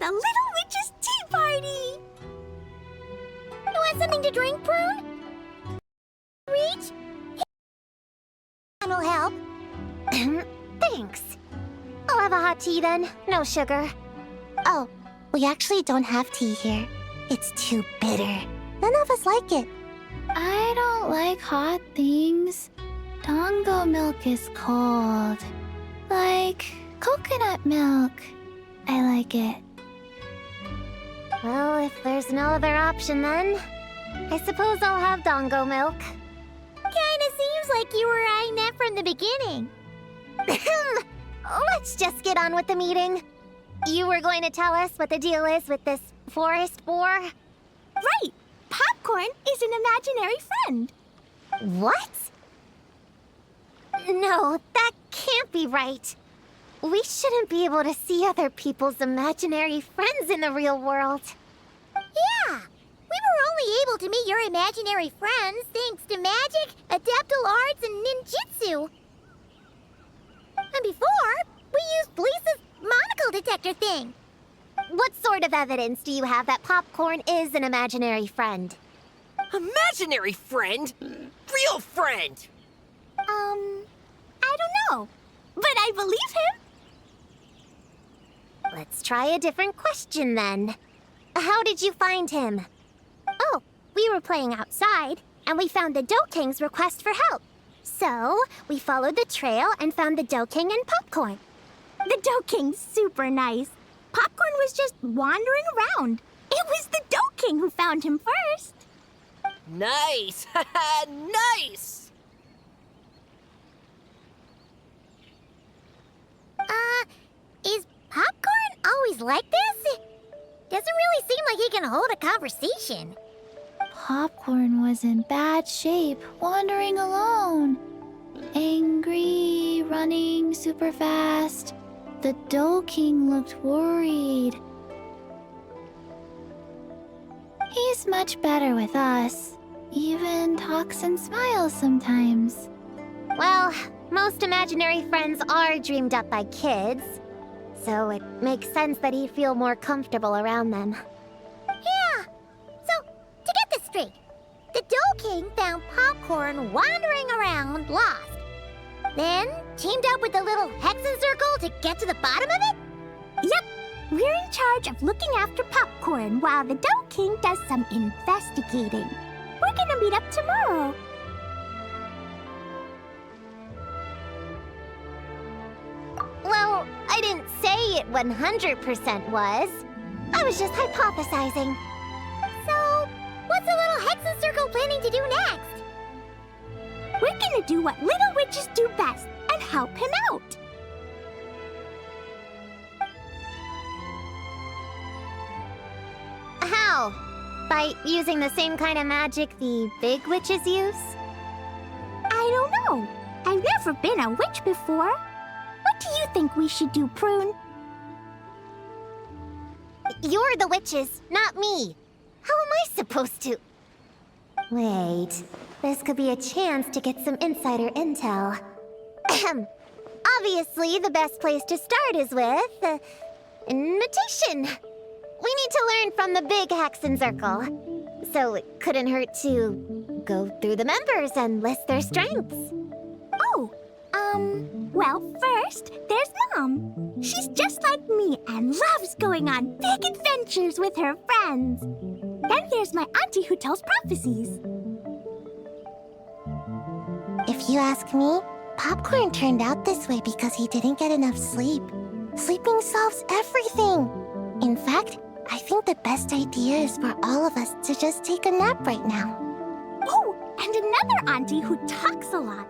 the Little Witch's tea party! You want something to drink, Prune? Reach? That'll help. Thanks. I'll have a hot tea then. No sugar. Oh, we actually don't have tea here. It's too bitter. None of us like it. I don't like hot things. Dongo milk is cold. Like coconut milk. I like it. Well, if there's no other option then, I suppose I'll have Dongo milk. Kinda seems like you were eyeing that from the beginning. Let's just get on with the meeting. You were going to tell us what the deal is with this forest boar? Right! Popcorn is an imaginary friend. What? No, that can't be right. We shouldn't be able to see other people's imaginary friends in the real world. Yeah, we were only able to meet your imaginary friends thanks to magic, adeptal arts, and ninjutsu. And before, we used Lisa's monocle detector thing. What sort of evidence do you have that Popcorn is an imaginary friend? Imaginary friend? Real friend! I don't know, but I believe him. Let's try a different question then. How did you find him? Oh, we were playing outside, and we found the Dough King's request for help. So, we followed the trail and found the Dough King and Popcorn. The Dough King's super nice. Popcorn was just wandering around. It was the Dough King who found him first. Nice! Nice! Is Popcorn always like this? Doesn't really seem like he can hold a conversation. Popcorn was in bad shape, wandering alone. Angry, running super fast. The Dough King looked worried. He's much better with us. Even talks and smiles sometimes. Well, most imaginary friends are dreamed up by kids, so it makes sense that he'd feel more comfortable around them. Yeah, so to get this straight, the Dough King found Popcorn wandering around, lost. Then teamed up with the little Hexen Circle to get to the bottom of it? Yep, we're in charge of looking after Popcorn while the Dough King does some investigating. We're gonna meet up tomorrow. Well, I didn't say it 100% was. I was just hypothesizing. So, what's the little Hexen Circle planning to do next? We're gonna do what little witches do best and help him out. How? By using the same kind of magic the big witches use? I don't know. I've never been a witch before. What do you think we should do, Prune? You're the witches, not me. How am I supposed to... Wait, this could be a chance to get some insider intel. Ahem. Obviously, the best place to start is with... notation. We need to learn from the big Hexen Circle. So it couldn't hurt to go through the members and list their strengths. Oh, well, first, there's Mom. She's just like me and loves going on big adventures with her friends. Then there's my auntie who tells prophecies. If you ask me, Popcorn turned out this way because he didn't get enough sleep. Sleeping solves everything. In fact, I think the best idea is for all of us to just take a nap right now. Oh, and another auntie who talks a lot.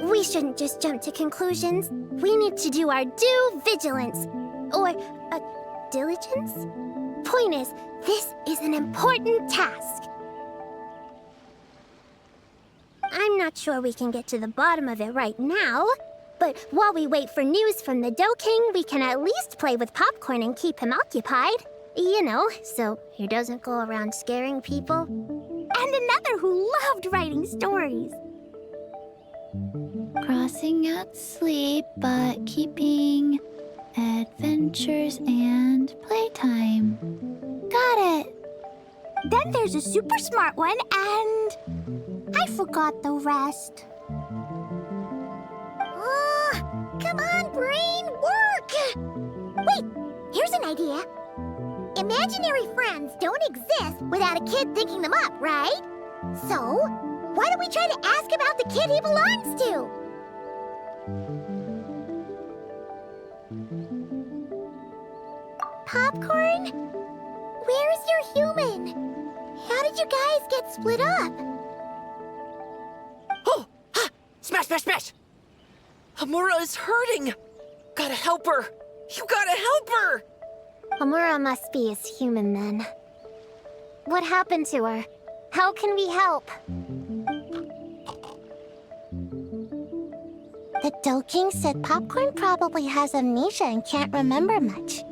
We shouldn't just jump to conclusions. We need to do our due vigilance. Or, diligence? Point is, this is an important task. I'm not sure we can get to the bottom of it right now, but while we wait for news from the Dough King, we can at least play with Popcorn and keep him occupied. You know, so he doesn't go around scaring people. And another who loved writing stories. Crossing out sleep, but keeping adventures and playtime. Got it. Then there's a super smart one, and I forgot the rest. Come on, brain, work! Wait, here's an idea. Imaginary friends don't exist without a kid thinking them up, right? So, why don't we try to ask about the kid he belongs to? Popcorn? Where's your human? How did you guys get split up? Oh! Ha! Smash, smash, smash! Hamura is hurting! Gotta help her! You gotta help her! Amura must be his human then. What happened to her? How can we help? The Dough King said Popcorn probably has amnesia and can't remember much.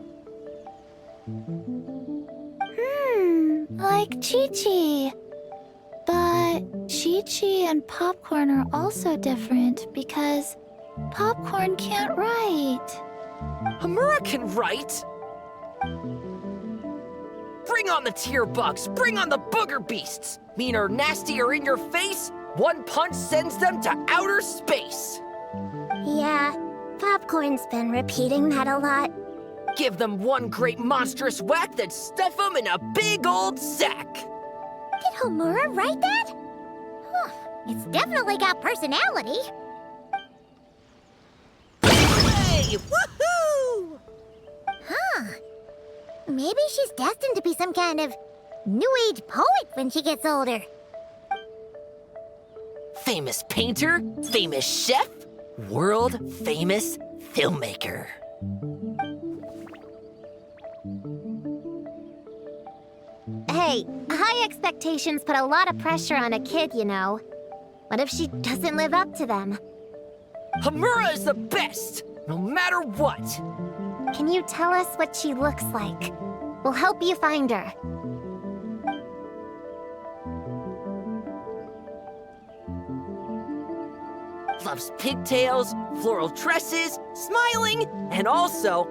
Like Chi-Chi. But Chi-Chi and Popcorn are also different because Popcorn can't write. Hamura can write! Bring on the tear bugs! Bring on the booger beasts! Mean or nasty or in your face, one punch sends them to outer space! Yeah, Popcorn's been repeating that a lot. Give them one great monstrous whack, then stuff them in a big old sack! Did Homura write that? Huh, it's definitely got personality. Hey! Woohoo! Huh. Maybe she's destined to be some kind of New Age poet when she gets older. Famous painter, famous chef, world famous filmmaker. Hey, high expectations put a lot of pressure on a kid, you know. What if she doesn't live up to them? Hamura is the best, no matter what. Can you tell us what she looks like? We'll help you find her. Loves pigtails, floral tresses, smiling, and also...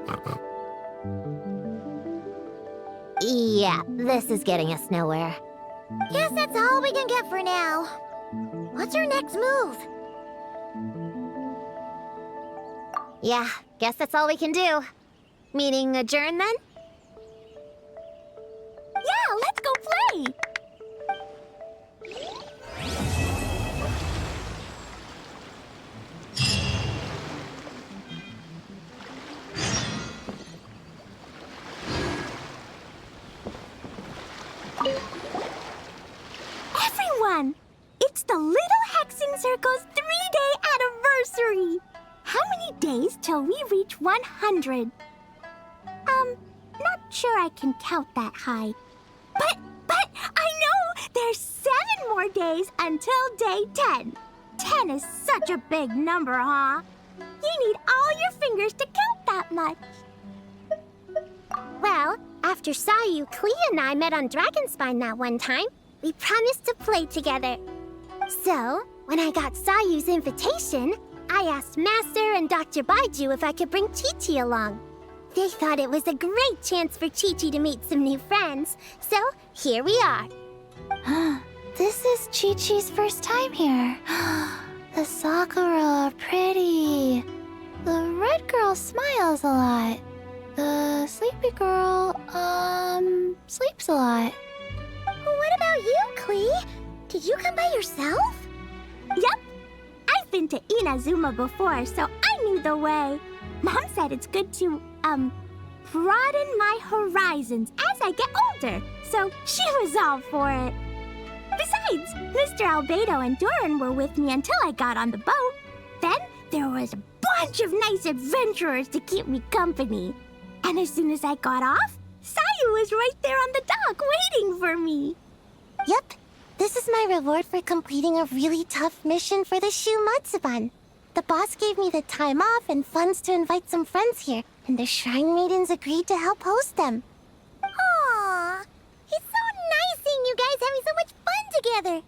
Yeah, this is getting us nowhere. Guess that's all we can get for now. What's our next move? Yeah, guess that's all we can do. Meaning adjourn then? Yeah, let's go play! Everyone! It's the Little Hexing Circle's 3-day anniversary! How many days till we reach 100? Not sure I can count that high. But I know there's 7 more days until day 10. 10 is such a big number, huh? You need all your fingers to count that much. after Sayu, Klee, and I met on Dragonspine that one time, we promised to play together. So, when I got Sayu's invitation, I asked Master and Dr. Baiju if I could bring Chi-Chi along. They thought it was a great chance for Chi-Chi to meet some new friends, so here we are. This is Chi-Chi's first time here. The Sakura are pretty. The red girl smiles a lot. The sleepy girl, sleeps a lot. What about you, Klee? Did you come by yourself? Yep. I've been to Inazuma before, so I knew the way. Mom said it's good to, broaden my horizons as I get older, so she was all for it. Besides, Mr. Albedo and Doran were with me until I got on the boat. Then there was a bunch of nice adventurers to keep me company. And as soon as I got off, Sayu was right there on the dock waiting for me. Yep. This is my reward for completing a really tough mission for the Shu Matsuban. The boss gave me the time off and funds to invite some friends here, and the Shrine Maidens agreed to help host them. Aww! It's so nice seeing you guys having so much fun together!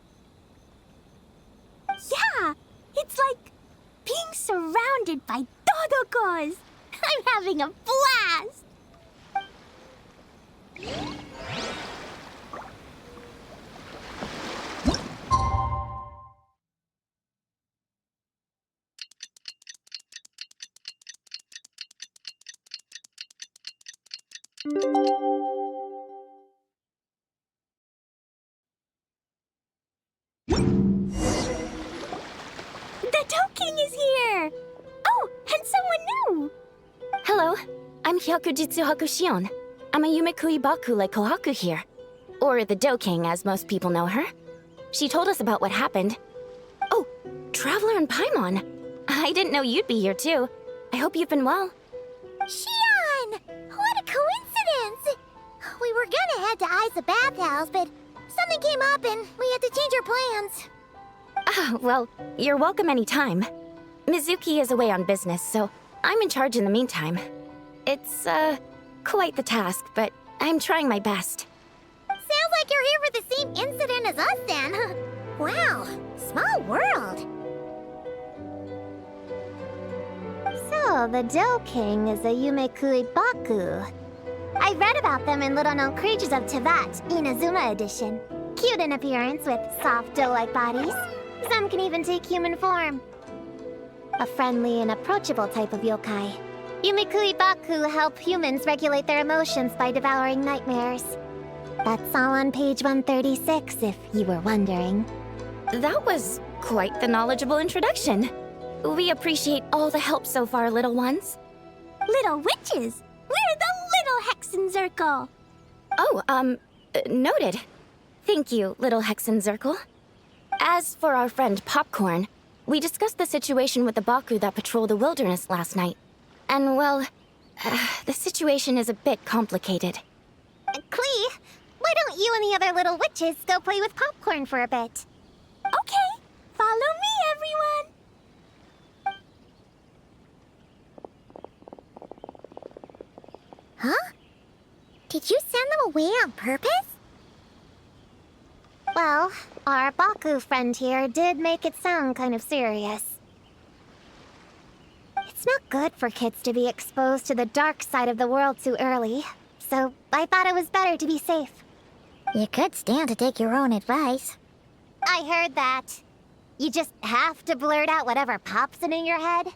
Yeah, it's like being surrounded by Dodokos. I'm having a blast! The Dough King is here! Oh, and someone new! Hello, I'm Hyakujitsu Hakushion. I'm a Yumekui Baku like Kohaku here. Or the Dough King, as most people know her. She told us about what happened. Oh, Traveler and Paimon. I didn't know you'd be here too. I hope you've been well. Shion! What a coincidence! We were gonna head to Isa Bathhouse, but something came up and we had to change our plans. Ah, well, you're welcome anytime. Mizuki is away on business, so I'm in charge in the meantime. It's, quite the task, but I'm trying my best. Sounds like you're here for the same incident as us then. Wow, small world. So, the Dough King is a Yumekui Baku. I read about them in Little Known Creatures of Teyvat, Inazuma edition. Cute in appearance with soft dough-like bodies. Some can even take human form. A friendly and approachable type of yokai. Yumekui Baku help humans regulate their emotions by devouring nightmares. That's all on page 136, if you were wondering. That was quite the knowledgeable introduction. We appreciate all the help so far, little ones. Little witches! We're the Little Hexenzirkel! Oh, noted. Thank you, little Hexenzirkel. As for our friend Popcorn, we discussed the situation with the Baku that patrol the wilderness last night. And, well, the situation is a bit complicated. Klee, why don't you and the other little witches go play with Popcorn for a bit? Okay, follow me, everyone! Huh? Did you send them away on purpose? Well, our Baku friend here did make it sound kind of serious. It's not good for kids to be exposed to the dark side of the world too early, so I thought it was better to be safe. You could stand to take your own advice. I heard that. You just have to blurt out whatever pops in your head.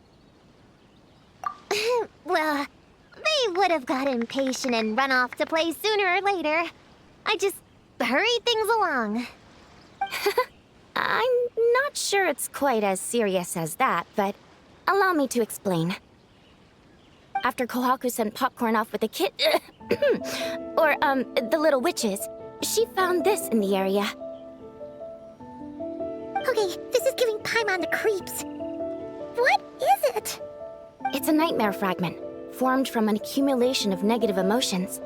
Well, they would have got impatient and run off to play sooner or later. I just hurried things along. I'm not sure it's quite as serious as that, but allow me to explain. After Kohaku sent Popcorn off with the kid... or, the little witches, she found this in the area. Okay, this is giving Paimon the creeps. What is it? It's a nightmare fragment, formed from an accumulation of negative emotions.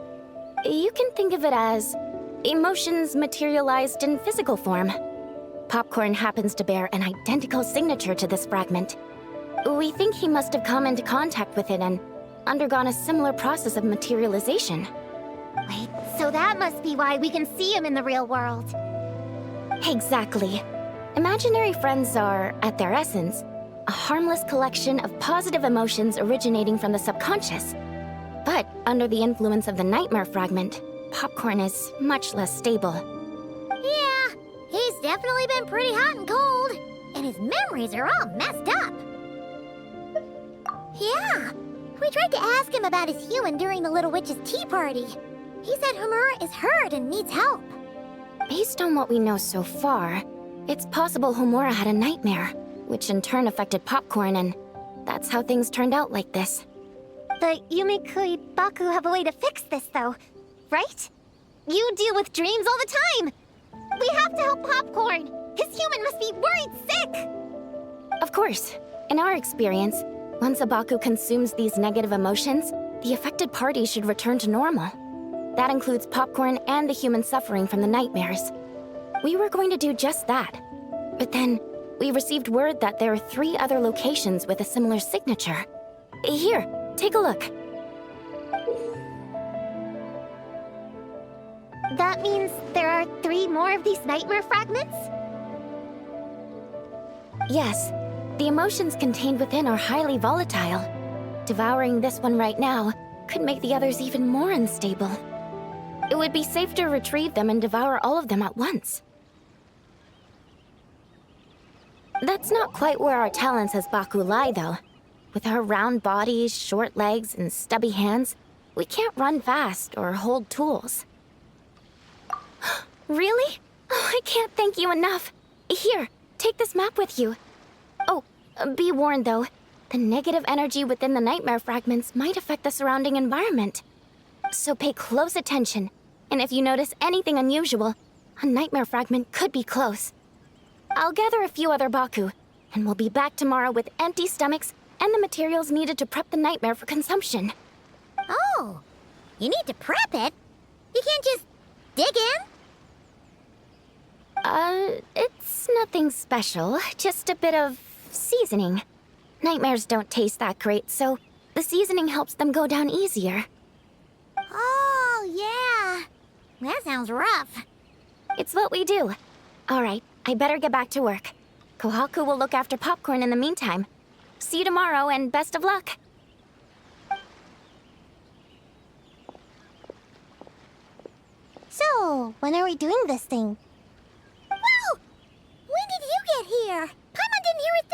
You can think of it as emotions materialized in physical form. Popcorn happens to bear an identical signature to this fragment. We think he must have come into contact with it and undergone a similar process of materialization. Wait, so that must be why we can see him in the real world. Exactly. Imaginary friends are, at their essence, a harmless collection of positive emotions originating from the subconscious. But under the influence of the nightmare fragment, Popcorn is much less stable. Yeah, he's definitely been pretty hot and cold, and his memories are all messed up. Yeah, we tried to ask him about his human during the Little Witch's tea party. He said Homura is hurt and needs help. Based on what we know so far, it's possible Homura had a nightmare, which in turn affected Popcorn, and that's how things turned out like this. The Yumikui Baku have a way to fix this, though, right? You deal with dreams all the time! We have to help Popcorn! His human must be worried sick! Of course. In our experience, once a Baku consumes these negative emotions, the affected party should return to normal. That includes Popcorn and the human suffering from the nightmares. We were going to do just that. But then, we received word that there are 3 other locations with a similar signature. Here, take a look. That means there are 3 more of these nightmare fragments? Yes, the emotions contained within are highly volatile. Devouring this one right now could make the others even more unstable. It would be safe to retrieve them and devour all of them at once. That's not quite where our talents as Baku lie, though. With our round bodies, short legs, and stubby hands, we can't run fast or hold tools. Really? Oh, I can't thank you enough. Here, take this map with you. Oh, be warned though, the negative energy within the nightmare fragments might affect the surrounding environment. So pay close attention, and if you notice anything unusual, a nightmare fragment could be close. I'll gather a few other Baku, and we'll be back tomorrow with empty stomachs and the materials needed to prep the nightmare for consumption. Oh, you need to prep it? You can't just dig in? It's nothing special, just a bit of seasoning. Nightmares don't taste that great, so the seasoning helps them go down easier. Oh, yeah. That sounds rough. It's what we do. All right, I better get back to work. Kohaku will look after Popcorn in the meantime. See you tomorrow, and best of luck. So, when are we doing this thing? Whoa! When did you get here? Paimon didn't hear a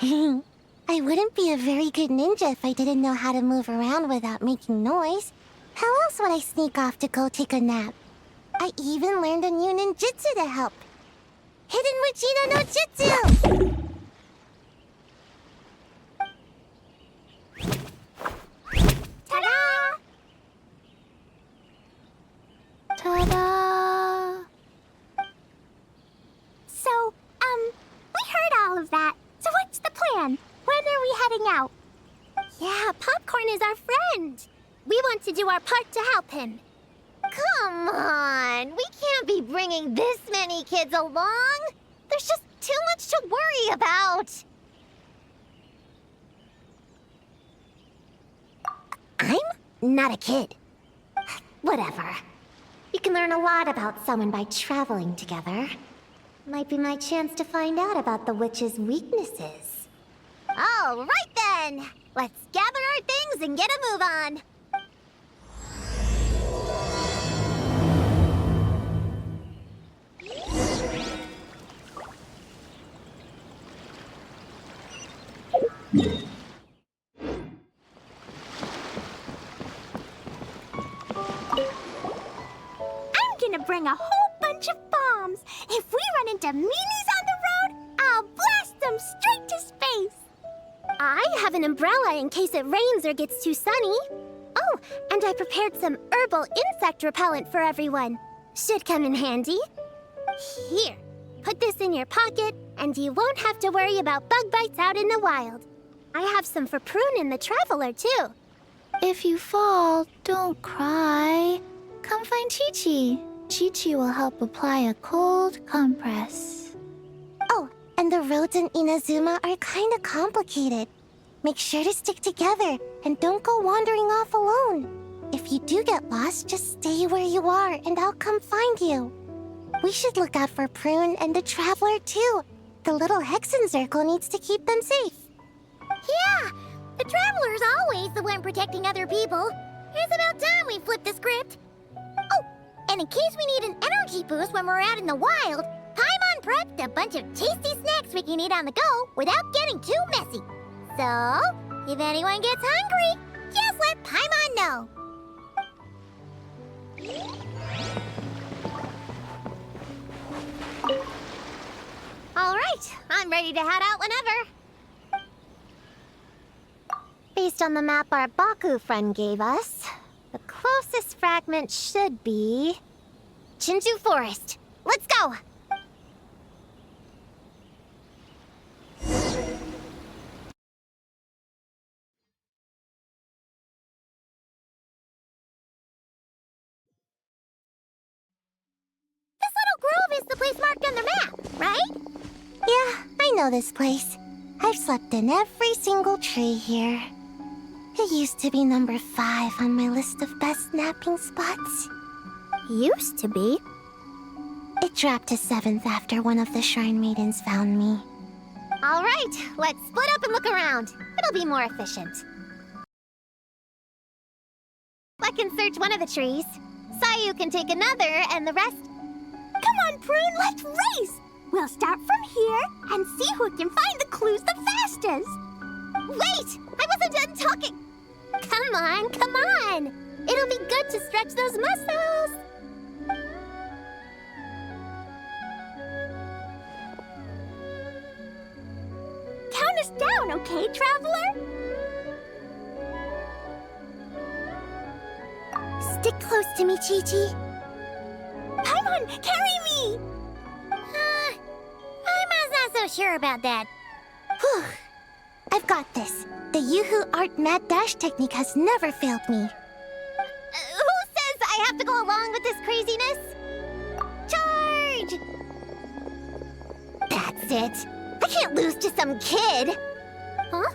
thing! I wouldn't be a very good ninja if I didn't know how to move around without making noise. How else would I sneak off to go take a nap? I even learned a new ninjutsu to help. Hidden Wachino no Jutsu! Ta-da! Ta-da! So, we heard all of that. So what's the plan? When are we heading out? Yeah, Popcorn is our friend. We want to do our part to help him. Come on, we can't be bringing this many kids along. There's just too much to worry about. I'm not a kid. Whatever. You can learn a lot about someone by traveling together. Might be my chance to find out about the witch's weaknesses. All right then! Let's gather our things and get a move on. I'm gonna bring a whole bunch of bombs. If we run into meanies on the road, I'll blast them straight to space. I have an umbrella in case it rains or gets too sunny. Oh, and I prepared some herbal insect repellent for everyone. Should come in handy. Here, put this in your pocket, and you won't have to worry about bug bites out in the wild. I have some for Prune in the Traveler, too. If you fall, don't cry. Come find Chi-Chi. Chi-Chi will help apply a cold compress. Oh, and the roads in Inazuma are kinda complicated. Make sure to stick together and don't go wandering off alone. If you do get lost, just stay where you are and I'll come find you. We should look out for Prune and the Traveler too. The little Hexen Circle needs to keep them safe. Yeah, the Traveler's always the one protecting other people. It's about time we flip the script. Oh, and in case we need an energy boost when we're out in the wild, Paimon prepped a bunch of tasty snacks we can eat on the go without getting too messy. So, if anyone gets hungry, just let Paimon know. All right, I'm ready to head out whenever. Based on the map our Baku friend gave us, the closest fragment should be Chinju Forest. Let's go! This little grove is the place marked on the map, right? Yeah, I know this place. I've slept in every single tree here. It used to be number 5 on my list of best napping spots. Used to be. It dropped to 7th after one of the Shrine Maidens found me. All right, let's split up and look around. It'll be more efficient. I can search one of the trees. Sayu can take another, and the rest... Come on, Prune, let's race! We'll start from here and see who can find the clues the fastest. Wait! I wasn't done talking! Come on, come on! It'll be good to stretch those muscles! Count us down, okay, Traveler? Stick close to me, Chi-Chi. Paimon, carry me! Paimon's not so sure about that. Whew. I've got this. The Yoo-Hoo Art Mad Dash technique has never failed me. Who says I have to go along with this craziness? Charge! That's it. I can't lose to some kid. Huh?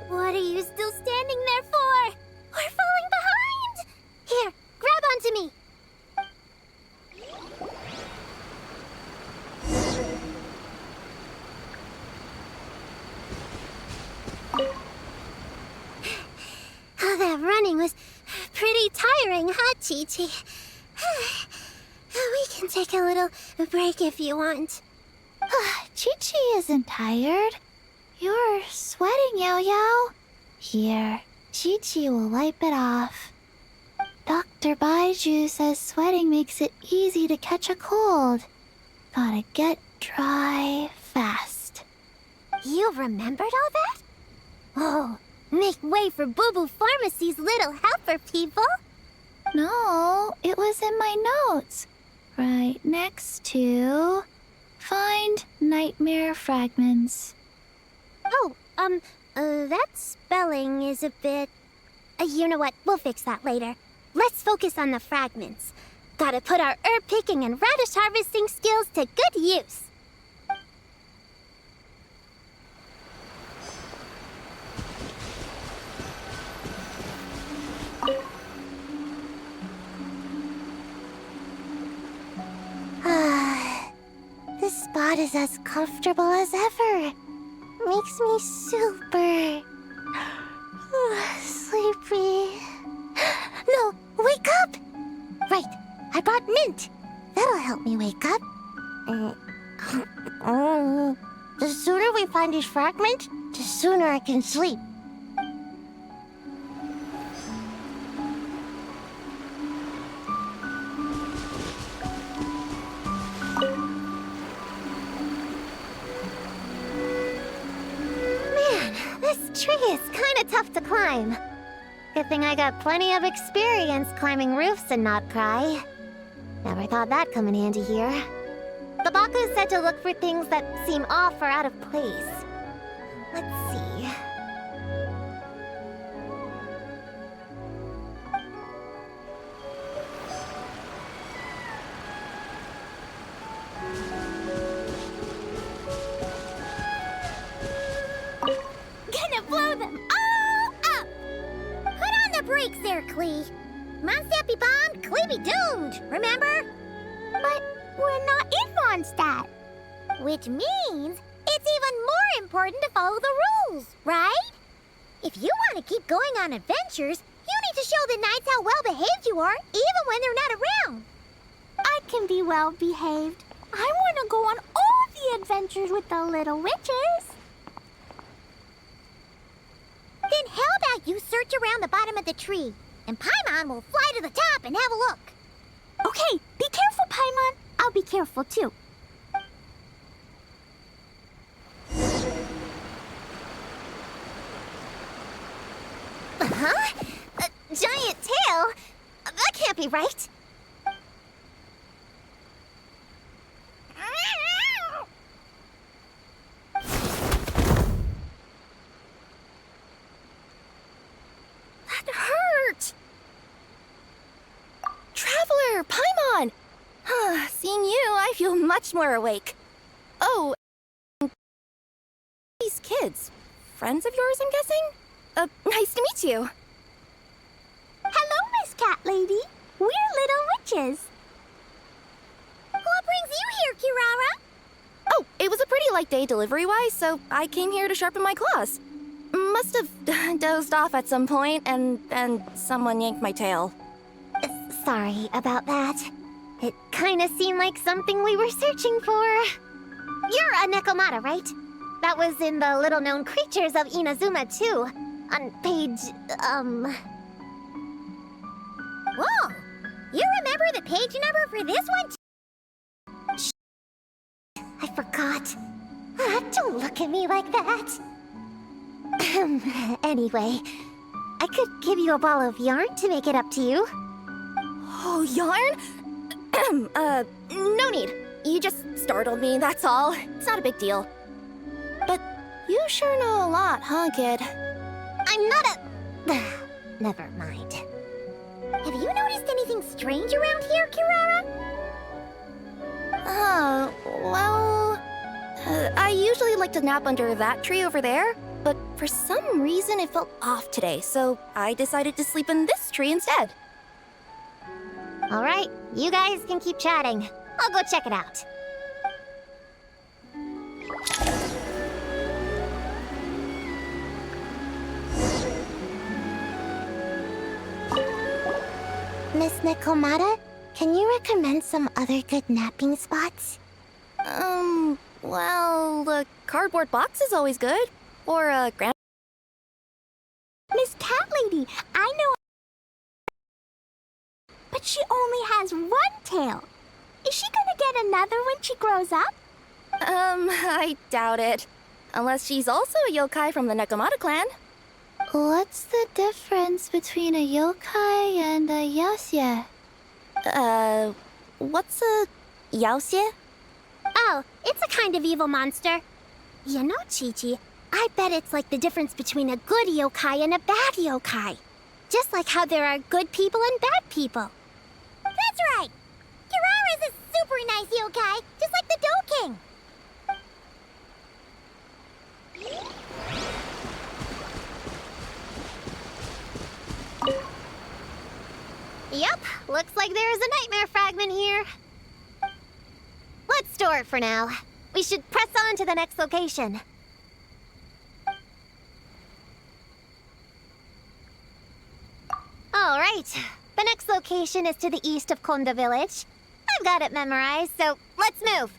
What are you still standing there for? We're falling behind! Here, grab onto me. Oh, that running was pretty tiring, huh, Chi-Chi? We can take a little break if you want. Chi-Chi isn't tired. You're sweating, Yao-Yao. Here, Chi-Chi will wipe it off. Dr. Baiju says sweating makes it easy to catch a cold. Gotta get dry fast. You remembered all that? Oh, make way for Boo Boo Pharmacy's little helper, people. No, it was in my notes. Right next to... Find nightmare fragments. Oh, that spelling is a bit... you know what? We'll fix that later. Let's focus on the fragments. Gotta put our herb picking and radish harvesting skills to good use. This spot is as comfortable as ever. Makes me super... sleepy. No, wake up! Right, I brought mint. That'll help me wake up. The sooner we find this fragment, the sooner I can sleep. This tree is kind of tough to climb. Good thing I got plenty of experience climbing roofs and not cry. Never thought that'd come in handy here. The Baku said to look for things that seem off or out of place. Let's see. Gonna blow them Klee. Mondstadt be bombed, Klee be doomed, remember? But we're not in Mondstadt. Which means it's even more important to follow the rules, right? If you want to keep going on adventures, you need to show the knights how well behaved you are, even when they're not around. I can be well behaved. I want to go on all the adventures with the little witches. Then how about you search around the bottom of the tree, and Paimon will fly to the top and have a look. Okay, be careful, Paimon. I'll be careful too. Huh? A giant tail? That can't be right. That hurt! Traveler, Paimon! Seeing you, I feel much more awake. Oh, these kids. Friends of yours, I'm guessing? Nice to meet you. Hello, Miss Cat Lady. We're little witches. What brings you here, Kirara? Oh, it was a pretty light day delivery-wise, so I came here to sharpen my claws. Must have dozed off at some point, and someone yanked my tail. Sorry about that. It kind of seemed like something we were searching for. You're a Nekomata, right? That was in the little-known creatures of Inazuma, too. On page, Whoa! You remember the page number for this one, too? Shh. I forgot. Don't look at me like that. Anyway, I could give you a ball of yarn to make it up to you. Oh, yarn? No need. You just startled me, that's all. It's not a big deal. But you sure know a lot, huh, kid? I'm not a... Never mind. Have you noticed anything strange around here, Kirara? Well... I usually like to nap under that tree over there, but for some reason it felt off today, so I decided to sleep in this tree instead. All right, you guys can keep chatting. I'll go check it out. Miss Nekomata, can you recommend some other good napping spots? Well, the cardboard box is always good. Or a grand... Miss Cat Lady, I know. But she only has one tail. Is she gonna get another when she grows up? I doubt it. Unless she's also a yokai from the Nekomata clan. What's the difference between a yokai and a yaoxie? What's a yaoxie? Oh, it's a kind of evil monster. You know, Chi-Chi, I bet it's like the difference between a good yokai and a bad yokai. Just like how there are good people and bad people. That's right! Kirara's a super nice yokai, just like the Dough King. Yep, looks like there's a nightmare fragment here. Let's store it for now. We should press on to the next location. All right, the next location is to the east of Konda Village. I've got it memorized, so let's move.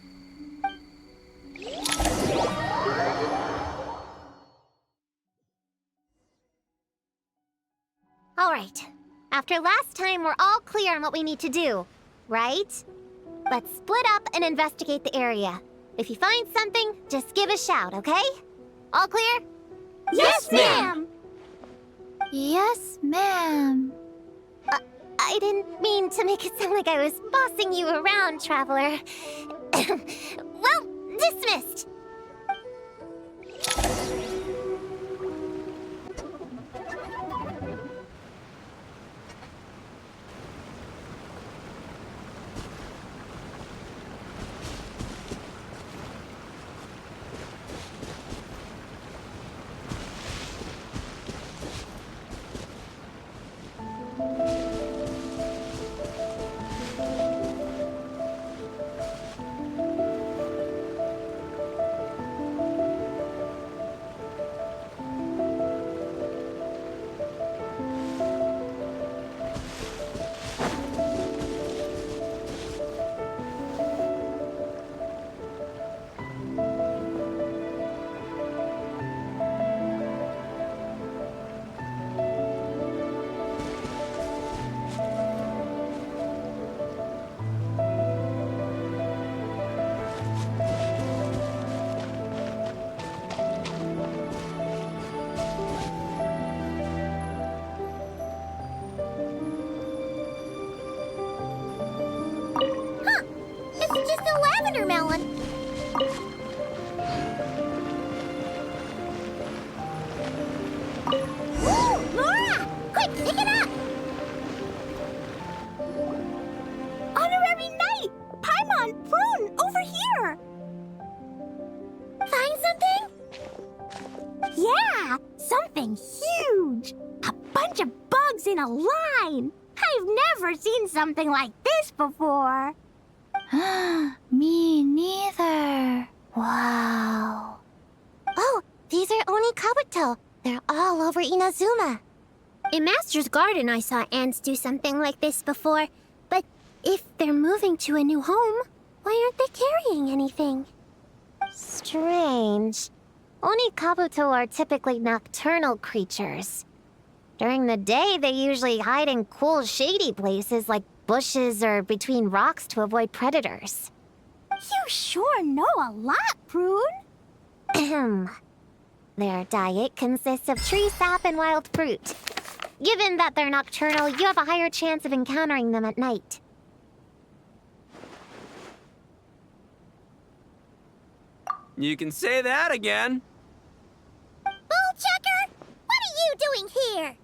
All right, after last time, we're all clear on what we need to do, right? Let's split up and investigate the area. If you find something, just give a shout, okay? All clear? Yes, ma'am! Yes, ma'am. I didn't mean to make it sound like I was bossing you around, Traveler. Well, dismissed! a lavender melon. Woo! Laura! Quick, pick it up! Honorary Knight! Paimon, Prune, over here! Find something? Yeah, something huge! A bunch of bugs in a line! I've never seen something like this before! Me neither. Wow. Oh, these are Oni Kabuto. They're all over Inazuma. In Master's Garden, I saw ants do something like this before. But if they're moving to a new home, why aren't they carrying anything? Strange. Oni Kabuto are typically nocturnal creatures. During the day, they usually hide in cool, shady places like bushes or between rocks to avoid predators. You sure know a lot, Prune! Ahem. Their diet consists of tree sap and wild fruit. Given that they're nocturnal, you have a higher chance of encountering them at night. You can say that again. Bullchucker! What are you doing here?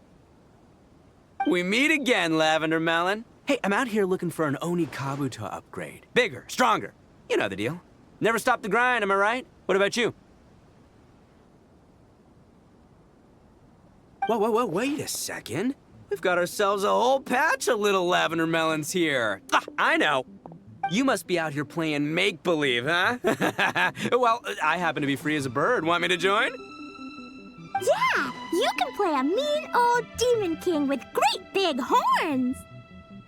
We meet again, Lavender Melon. Hey, I'm out here looking for an Oni Kabuto upgrade. Bigger, stronger. You know the deal. Never stop the grind, am I right? What about you? Whoa, wait a second. We've got ourselves a whole patch of little Lavender Melons here. Ah, I know. You must be out here playing make-believe, huh? Well, I happen to be free as a bird. Want me to join? Yeah, you can play a mean old demon king with great big horns!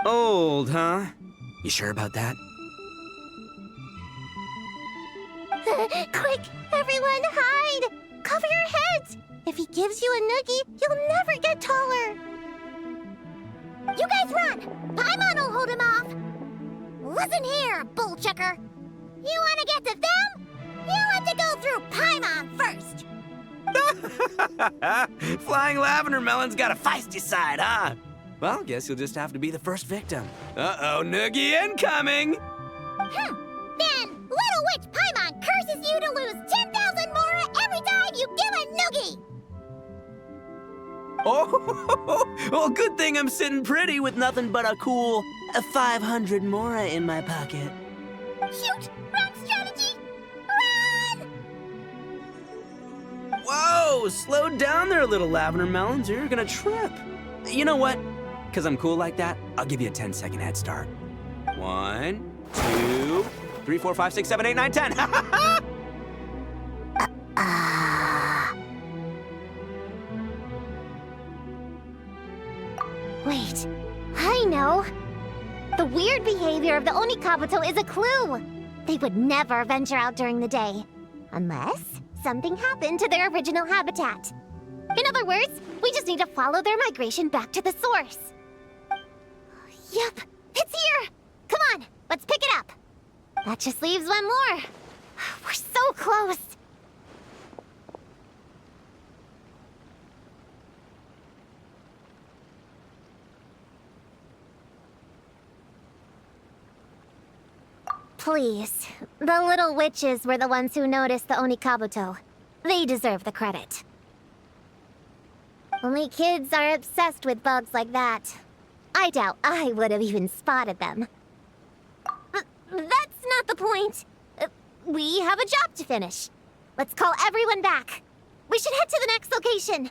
Old, huh? You sure about that? Quick, everyone hide! Cover your heads! If he gives you a noogie, you'll never get taller. You guys run! Paimon will hold him off! Listen here, bullchucker. You want to get to them? You have to go through Paimon first. Flying Lavender Melon's got a feisty side, huh? Well, guess you'll just have to be the first victim. Uh-oh, noogie incoming! Then, Little Witch Paimon curses you to lose 10,000 mora every time you give a noogie! Oh, well, good thing I'm sitting pretty with nothing but a cool 500 mora in my pocket. Shoot! Wrong strategy! Run! Whoa, slow down there, little Lavender Melons, or you're gonna trip. You know what? Because I'm cool like that, I'll give you a 10-second head start. 1, 2, 3, 4, 5, 6, 7, 8, 9, 10. Wait, I know. The weird behavior of the Oni Kabuto is a clue. They would never venture out during the day, unless something happened to their original habitat. In other words, we just need to follow their migration back to the source. Yep, it's here! Come on, let's pick it up. That just leaves one more. We're so close. Please, the little witches were the ones who noticed the Oni Kabuto. They deserve the credit. Only kids are obsessed with bugs like that. I doubt I would have even spotted them. That's not the point. We have a job to finish. Let's call everyone back. We should head to the next location.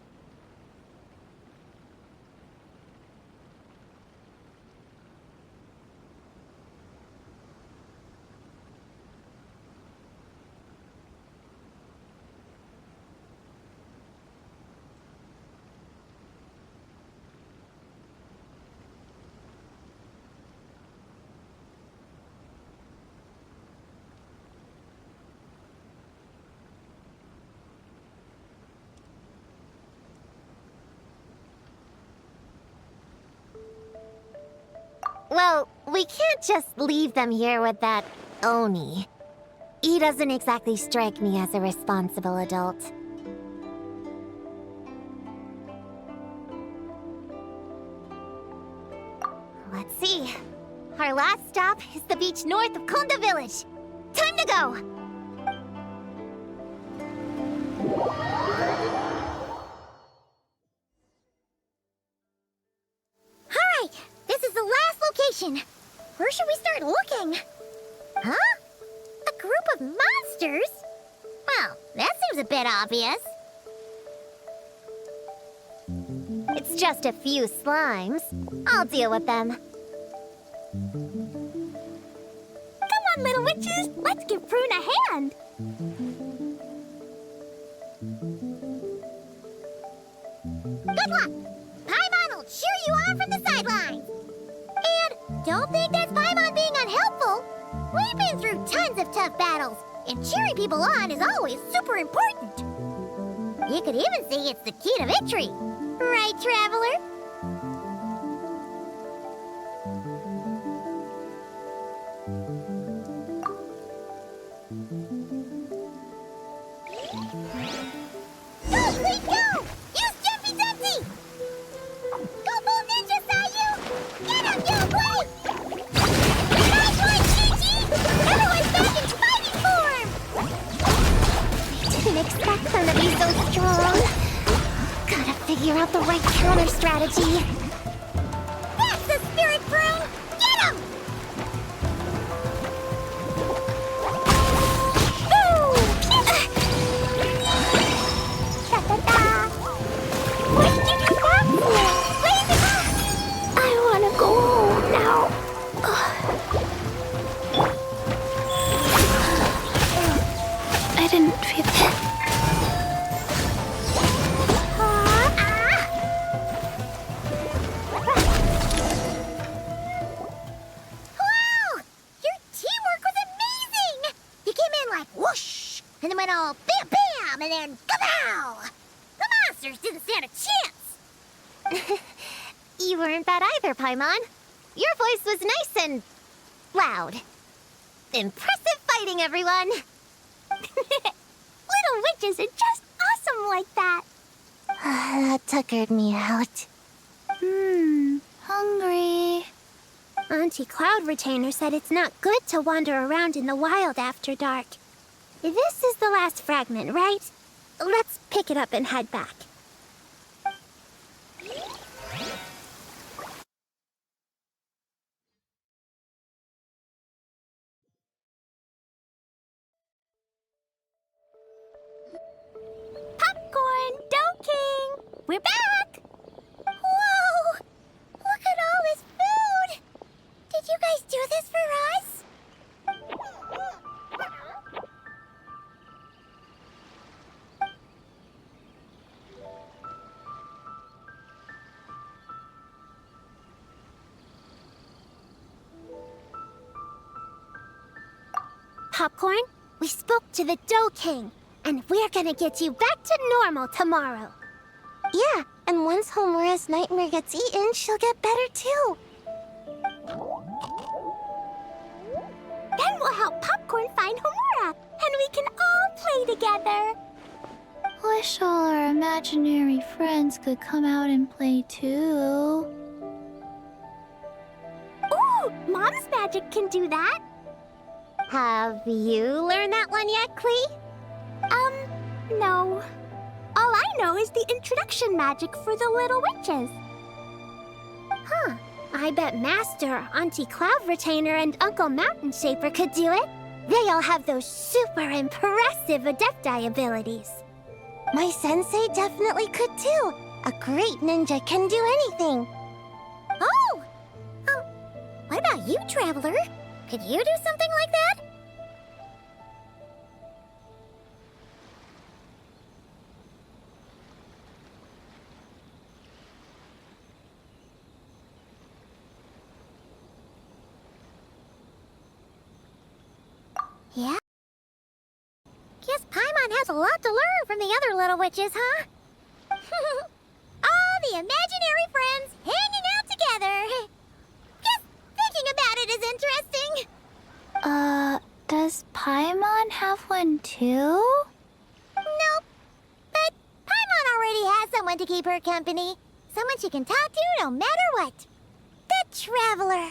Well, we can't just leave them here with that Oni. He doesn't exactly strike me as a responsible adult. Let's see. Our last stop is the beach north of Konda Village. time to go! Alright, this is the last location. Where should we start looking? Huh? A group of monsters? Well, that seems a bit obvious. It's just a few slimes. I'll deal with them. Come on, little witches. Let's give Prune a hand. Good luck! Paimon will cheer you on from the sidelines. And don't think that's Paimon being unhelpful. We've been through tons of tough battles, and cheering people on is always super important. You could even say it's the key to victory. Right, Traveler? Go, Clean, go! Use Jumpy Dumpty! Go full ninja, Sayu! Get him, yo, Blade! Nice one, Chi-Chi! Everyone's back in fighting form! I didn't expect them to be so strong. Gotta figure out the right counter strategy. That's the spirit, Prune! Get him! Boom! Da-da-da! What did you do that for? Where's it? I wanna go home now. I didn't feel it. Wow! Your teamwork was amazing! You came in like whoosh, and then went all bam bam, and then kapow! The monsters didn't stand a chance! You weren't bad either, Paimon. Your voice was nice and loud. Impressive fighting, everyone! Little witches are just awesome like that. That tuckered me out. Hungry. Auntie Cloud Retainer said it's not good to wander around in the wild after dark. This is the last fragment, right? Let's pick it up and head back. Popcorn, Dough King! We're back! Whoa! Look at all this food! Did you guys do this for us? Popcorn, we spoke to the Dough King, and we're gonna get you back to normal tomorrow. Yeah, and once Homora's nightmare gets eaten, she'll get better too. Then we'll help Popcorn find Homura, and we can all play together. Wish all our imaginary friends could come out and play too. Ooh, Mom's magic can do that. Have you learned that one yet, Klee? No. All I know is the introduction magic for the little witches. Huh. I bet Master, Auntie Cloud Retainer, and Uncle Mountain Shaper could do it. They all have those super impressive Adepti abilities. My sensei definitely could too. A great ninja can do anything. Oh! What about you, Traveler? Could you do something like that? Yeah? Guess Paimon has a lot to learn from the other little witches, huh? All the imaginary friends hanging out together. Just thinking about it is interesting. Does Paimon have one too? Nope. But Paimon already has someone to keep her company. Someone she can talk to no matter what. The Traveler.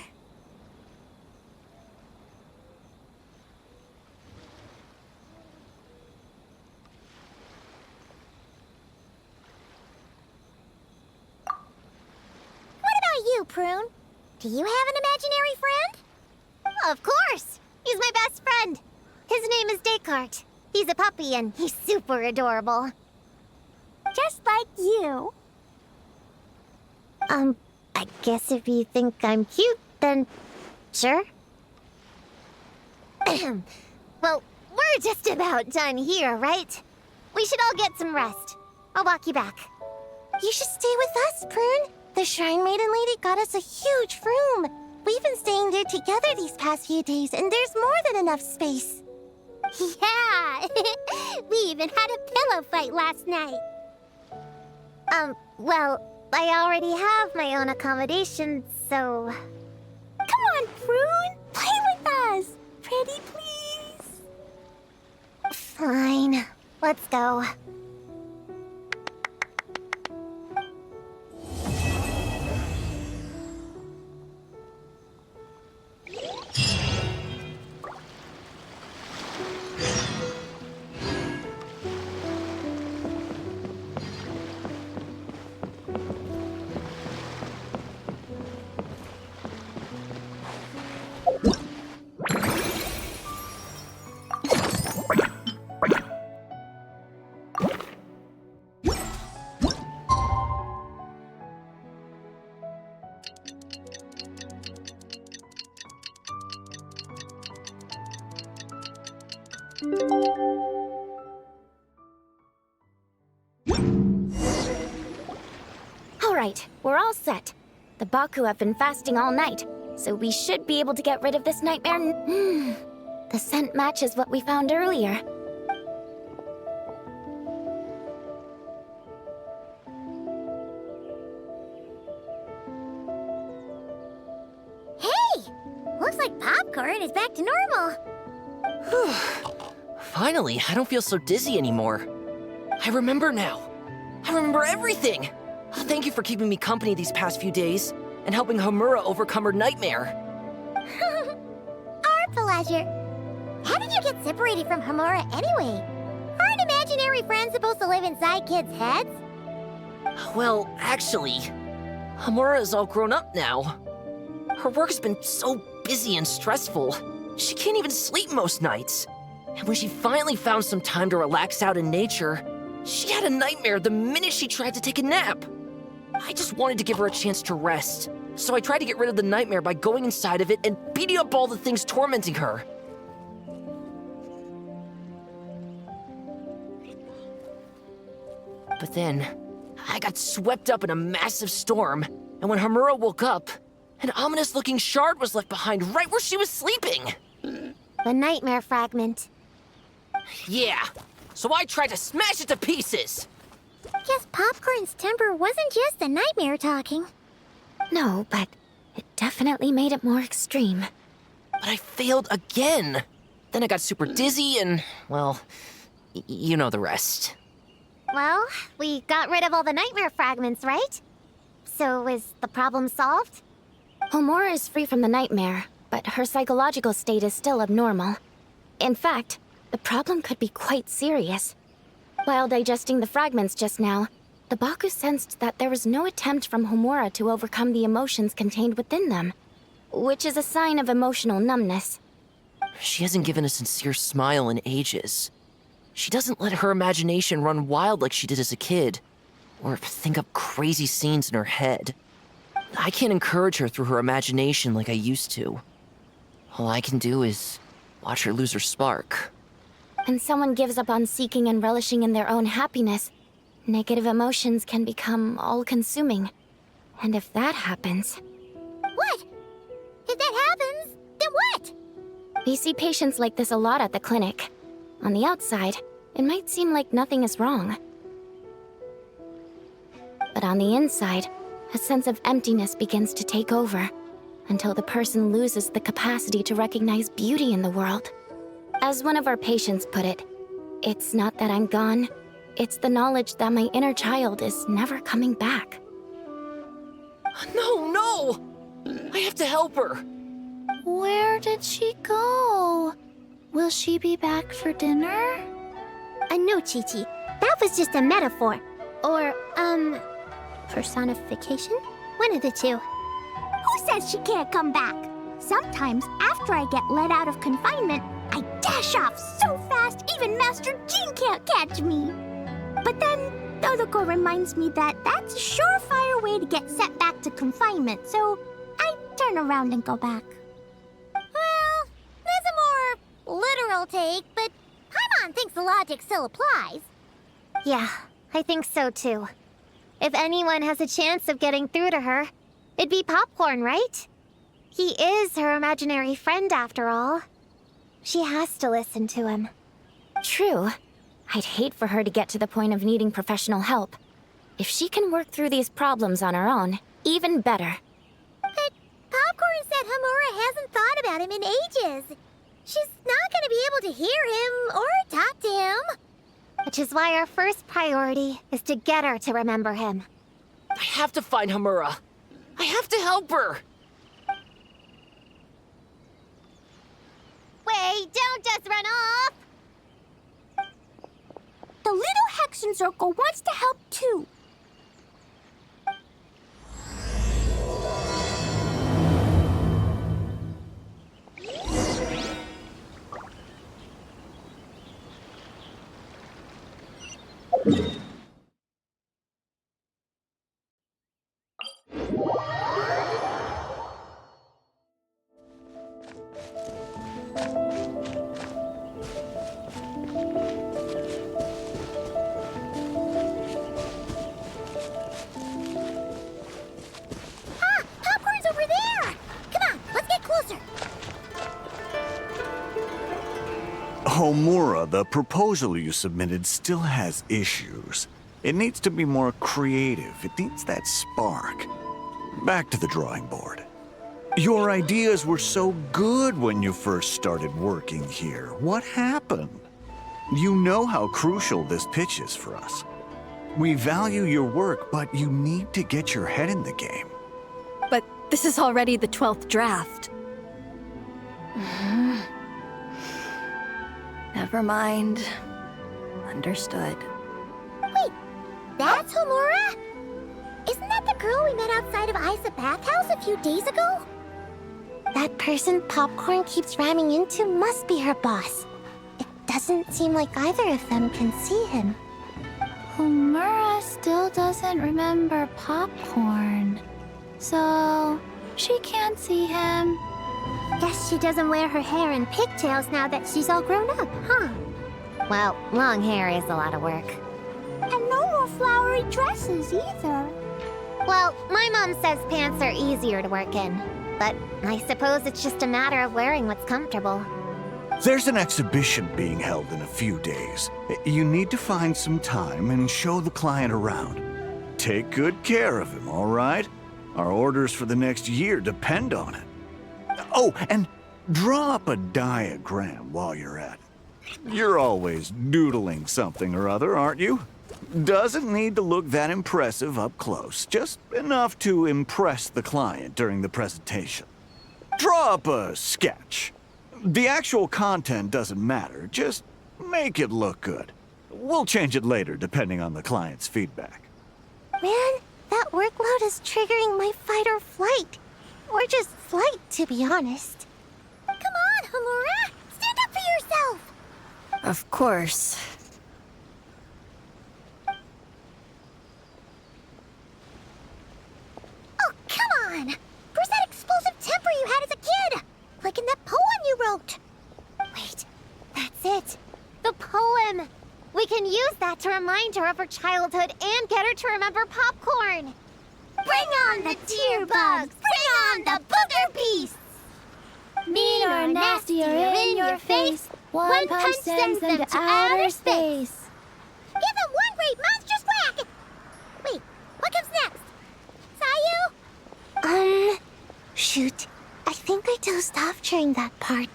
Prune. Do you have an imaginary friend? Of course! He's my best friend. His name is Descartes. He's a puppy and he's super adorable. Just like you. I guess if you think I'm cute, then sure. Well, we're just about done here, right? We should all get some rest. I'll walk you back. You should stay with us, Prune. The Shrine Maiden Lady got us a huge room. We've been staying there together these past few days, and there's more than enough space. Yeah! We even had a pillow fight last night. Well, I already have my own accommodation, so... Come on, Prune! Play with us! Pretty please! Fine. Let's go. Alright, we're all set. The Baku have been fasting all night, so we should be able to get rid of this nightmare. The scent matches what we found earlier. Hey! Looks like Popcorn is back to normal. Finally, I don't feel so dizzy anymore. I remember now. I remember everything. Thank you for keeping me company these past few days and helping Homura overcome her nightmare. Our pleasure. How did you get separated from Homura anyway? Aren't imaginary friends supposed to live inside kids' heads? Well, actually, Homura is all grown up now. Her work's been so busy and stressful, she can't even sleep most nights. And when she finally found some time to relax out in nature, she had a nightmare the minute she tried to take a nap. I just wanted to give her a chance to rest, so I tried to get rid of the nightmare by going inside of it and beating up all the things tormenting her. But then, I got swept up in a massive storm, and when Homura woke up, an ominous-looking shard was left behind right where she was sleeping. The nightmare fragment. Yeah, so I tried to smash it to pieces. Guess Popcorn's temper wasn't just the nightmare talking. No, but it definitely made it more extreme. But I failed again. Then I got super dizzy and, well, you know the rest. Well, we got rid of all the nightmare fragments, right? So is the problem solved? Homura is free from the nightmare, but her psychological state is still abnormal. In fact, the problem could be quite serious. While digesting the fragments just now, the Baku sensed that there was no attempt from Homura to overcome the emotions contained within them, which is a sign of emotional numbness. She hasn't given a sincere smile in ages. She doesn't let her imagination run wild like she did as a kid, or think up crazy scenes in her head. I can't encourage her through her imagination like I used to. All I can do is watch her lose her spark. When someone gives up on seeking and relishing in their own happiness, negative emotions can become all-consuming. And if that happens... What? If that happens, then what? We see patients like this a lot at the clinic. On the outside, it might seem like nothing is wrong. But on the inside, a sense of emptiness begins to take over, until the person loses the capacity to recognize beauty in the world. As one of our patients put it, it's not that I'm gone, it's the knowledge that my inner child is never coming back. No! I have to help her! Where did she go? Will she be back for dinner? No, Chi-Chi. That was just a metaphor. Or, personification? One of the two. Who says she can't come back? Sometimes, after I get let out of confinement, I dash off so fast even Master Jean can't catch me. But then, Dodoko reminds me that that's a surefire way to get sent back to confinement, so I turn around and go back. Well, there's a more literal take, but Paimon thinks the logic still applies. Yeah, I think so too. If anyone has a chance of getting through to her, it'd be Popcorn, right? He is her imaginary friend after all. She has to listen to him. True. I'd hate for her to get to the point of needing professional help. If she can work through these problems on her own, even better. But Popcorn said Hamura hasn't thought about him in ages. She's not gonna be able to hear him or talk to him. Which is why our first priority is to get her to remember him. I have to find Hamura. I have to help her. Wait, don't just run off! The little Hexen Circle wants to help too. Popcorn's over there! Come on, let's get closer. Homura, the proposal you submitted still has issues. It needs to be more creative. It needs that spark. Back to the drawing board. Your ideas were so good when you first started working here. What happened? You know how crucial this pitch is for us. We value your work, but you need to get your head in the game. But this is already the 12th draft. Never mind. Understood. Wait, that's Homura? Isn't that the girl we met outside of Isa Bathhouse a few days ago? That person Popcorn keeps ramming into must be her boss. It doesn't seem like either of them can see him. Homura still doesn't remember Popcorn. So, she can't see him. Guess she doesn't wear her hair in pigtails now that she's all grown up, huh? Well, long hair is a lot of work. And no more flowery dresses either. Well, my mom says pants are easier to work in. But I suppose it's just a matter of wearing what's comfortable. There's an exhibition being held in a few days. You need to find some time and show the client around. Take good care of him, all right? Our orders for the next year depend on it. Oh, and draw up a diagram while you're at it. You're always doodling something or other, aren't you? Doesn't need to look that impressive up close, just enough to impress the client during the presentation. Draw up a sketch. The actual content doesn't matter, just make it look good. We'll change it later depending on the client's feedback. Man, that workload is triggering my fight or flight. Or just flight, to be honest. Come on, Homura! Stand up for yourself! Of course. Oh, come on! Where's that explosive temper you had as a kid? Like in that poem you wrote. Wait, that's it. The poem. We can use that to remind her of her childhood and get her to remember Popcorn. Bring on the tear bugs! Bring on the booger beasts! Mean or nasty or in your face, one punch sends them to outer space. Give them one great monstrous whack! Wait, what comes next? Sayu? Shoot. I think I dozed off during that part.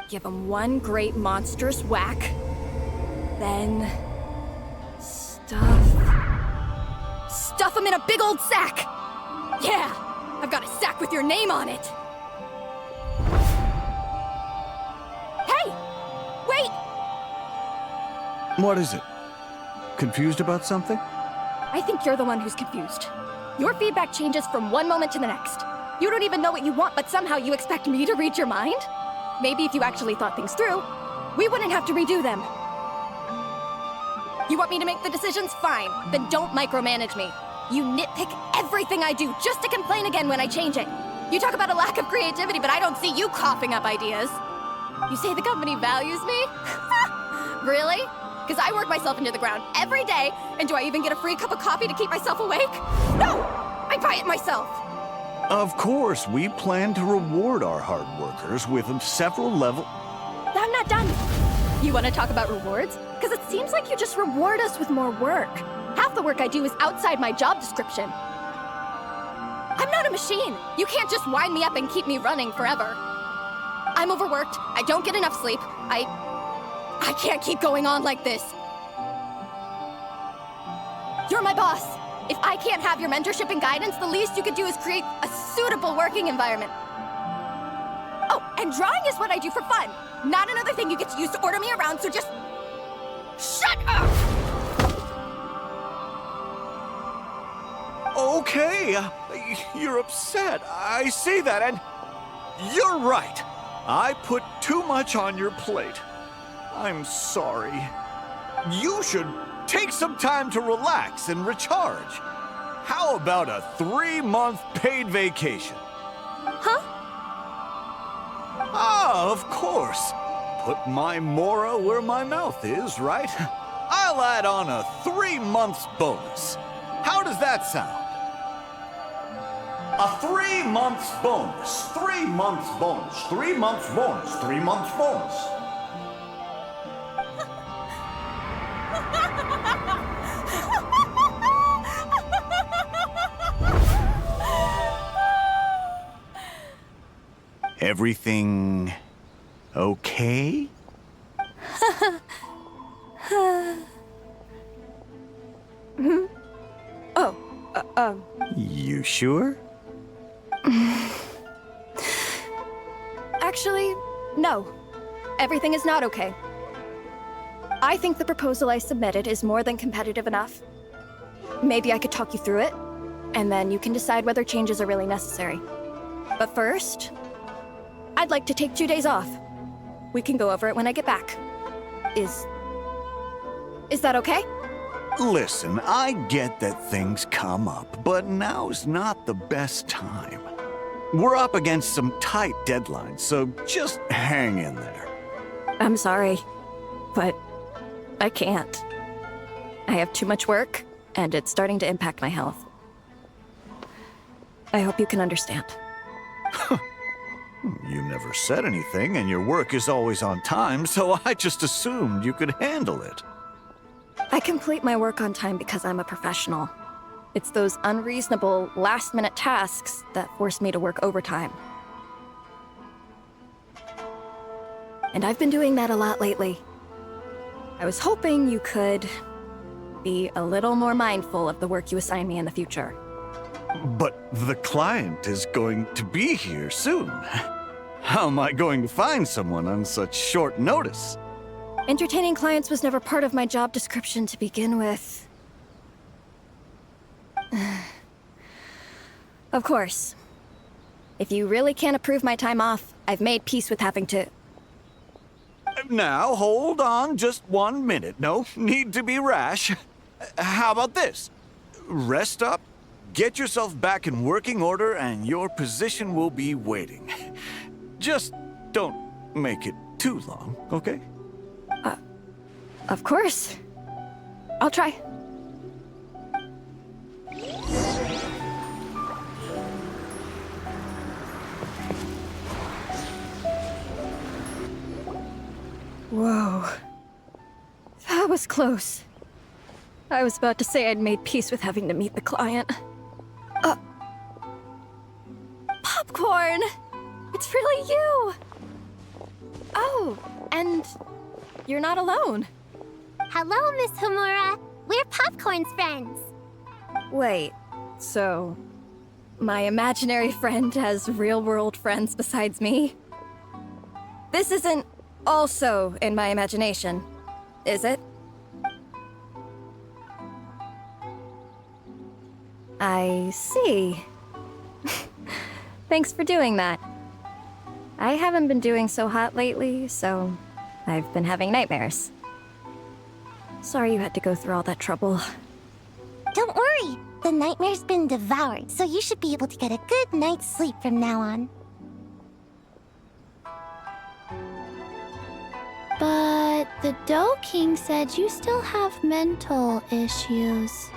Give him one great monstrous whack. Then... Stuff him in a big old sack! Yeah! I've got a sack with your name on it! Hey! Wait! What is it? Confused about something? I think you're the one who's confused. Your feedback changes from one moment to the next. You don't even know what you want, but somehow you expect me to read your mind? Maybe if you actually thought things through, we wouldn't have to redo them. You want me to make the decisions? Fine. Then don't micromanage me. You nitpick everything I do just to complain again when I change it. You talk about a lack of creativity, but I don't see you coughing up ideas. You say the company values me? Really? Because I work myself into the ground every day, and do I even get a free cup of coffee to keep myself awake? No! I buy it myself! Of course, we plan to reward our hard workers with several level... I'm not done. You want to talk about rewards? Because it seems like you just reward us with more work. Half the work I do is outside my job description. I'm not a machine. You can't just wind me up and keep me running forever. I'm overworked. I don't get enough sleep. I can't keep going on like this. You're my boss. If I can't have your mentorship and guidance, the least you could do is create a suitable working environment. Oh, and drawing is what I do for fun. Not another thing you get to use to order me around, so just... shut up! Okay, you're upset. I see that, and you're right. I put too much on your plate. I'm sorry. You should take some time to relax and recharge. How about a 3-month paid vacation? Huh? Ah, of course. Put my mora where my mouth is, right? I'll add on a 3 months bonus. How does that sound? A 3 months bonus. 3 months bonus. 3 months bonus. 3 months bonus. Everything okay? You sure? Actually, no. Everything is not okay. I think the proposal I submitted is more than competitive enough. Maybe I could talk you through it, and then you can decide whether changes are really necessary. But first, I'd like to take 2 days off. We can go over it when I get back. Is that okay? Listen, I get that things come up, but now's not the best time. We're up against some tight deadlines, so just hang in there. I'm sorry, but I can't. I have too much work, and it's starting to impact my health. I hope you can understand. You never said anything, and your work is always on time, so I just assumed you could handle it. I complete my work on time because I'm a professional. It's those unreasonable, last-minute tasks that force me to work overtime. And I've been doing that a lot lately. I was hoping you could be a little more mindful of the work you assign me in the future. But the client is going to be here soon. How am I going to find someone on such short notice? Entertaining clients was never part of my job description to begin with. Of course. If you really can't approve my time off, I've made peace with having to... Now, hold on just 1 minute. No need to be rash. How about this? Rest up, get yourself back in working order, and your position will be waiting. Just don't make it too long, okay? Of course. I'll try. Whoa. That was close. I was about to say I'd made peace with having to meet the client. Popcorn! It's really you! Oh, and you're not alone. Hello, Miss Homura. We're Popcorn's friends. Wait, so my imaginary friend has real-world friends besides me? This isn't also in my imagination, is it? I see. Thanks for doing that. I haven't been doing so hot lately, so I've been having nightmares. Sorry you had to go through all that trouble. Don't worry. The nightmare's been devoured, so you should be able to get a good night's sleep from now on. But the Dough King said you still have mental issues.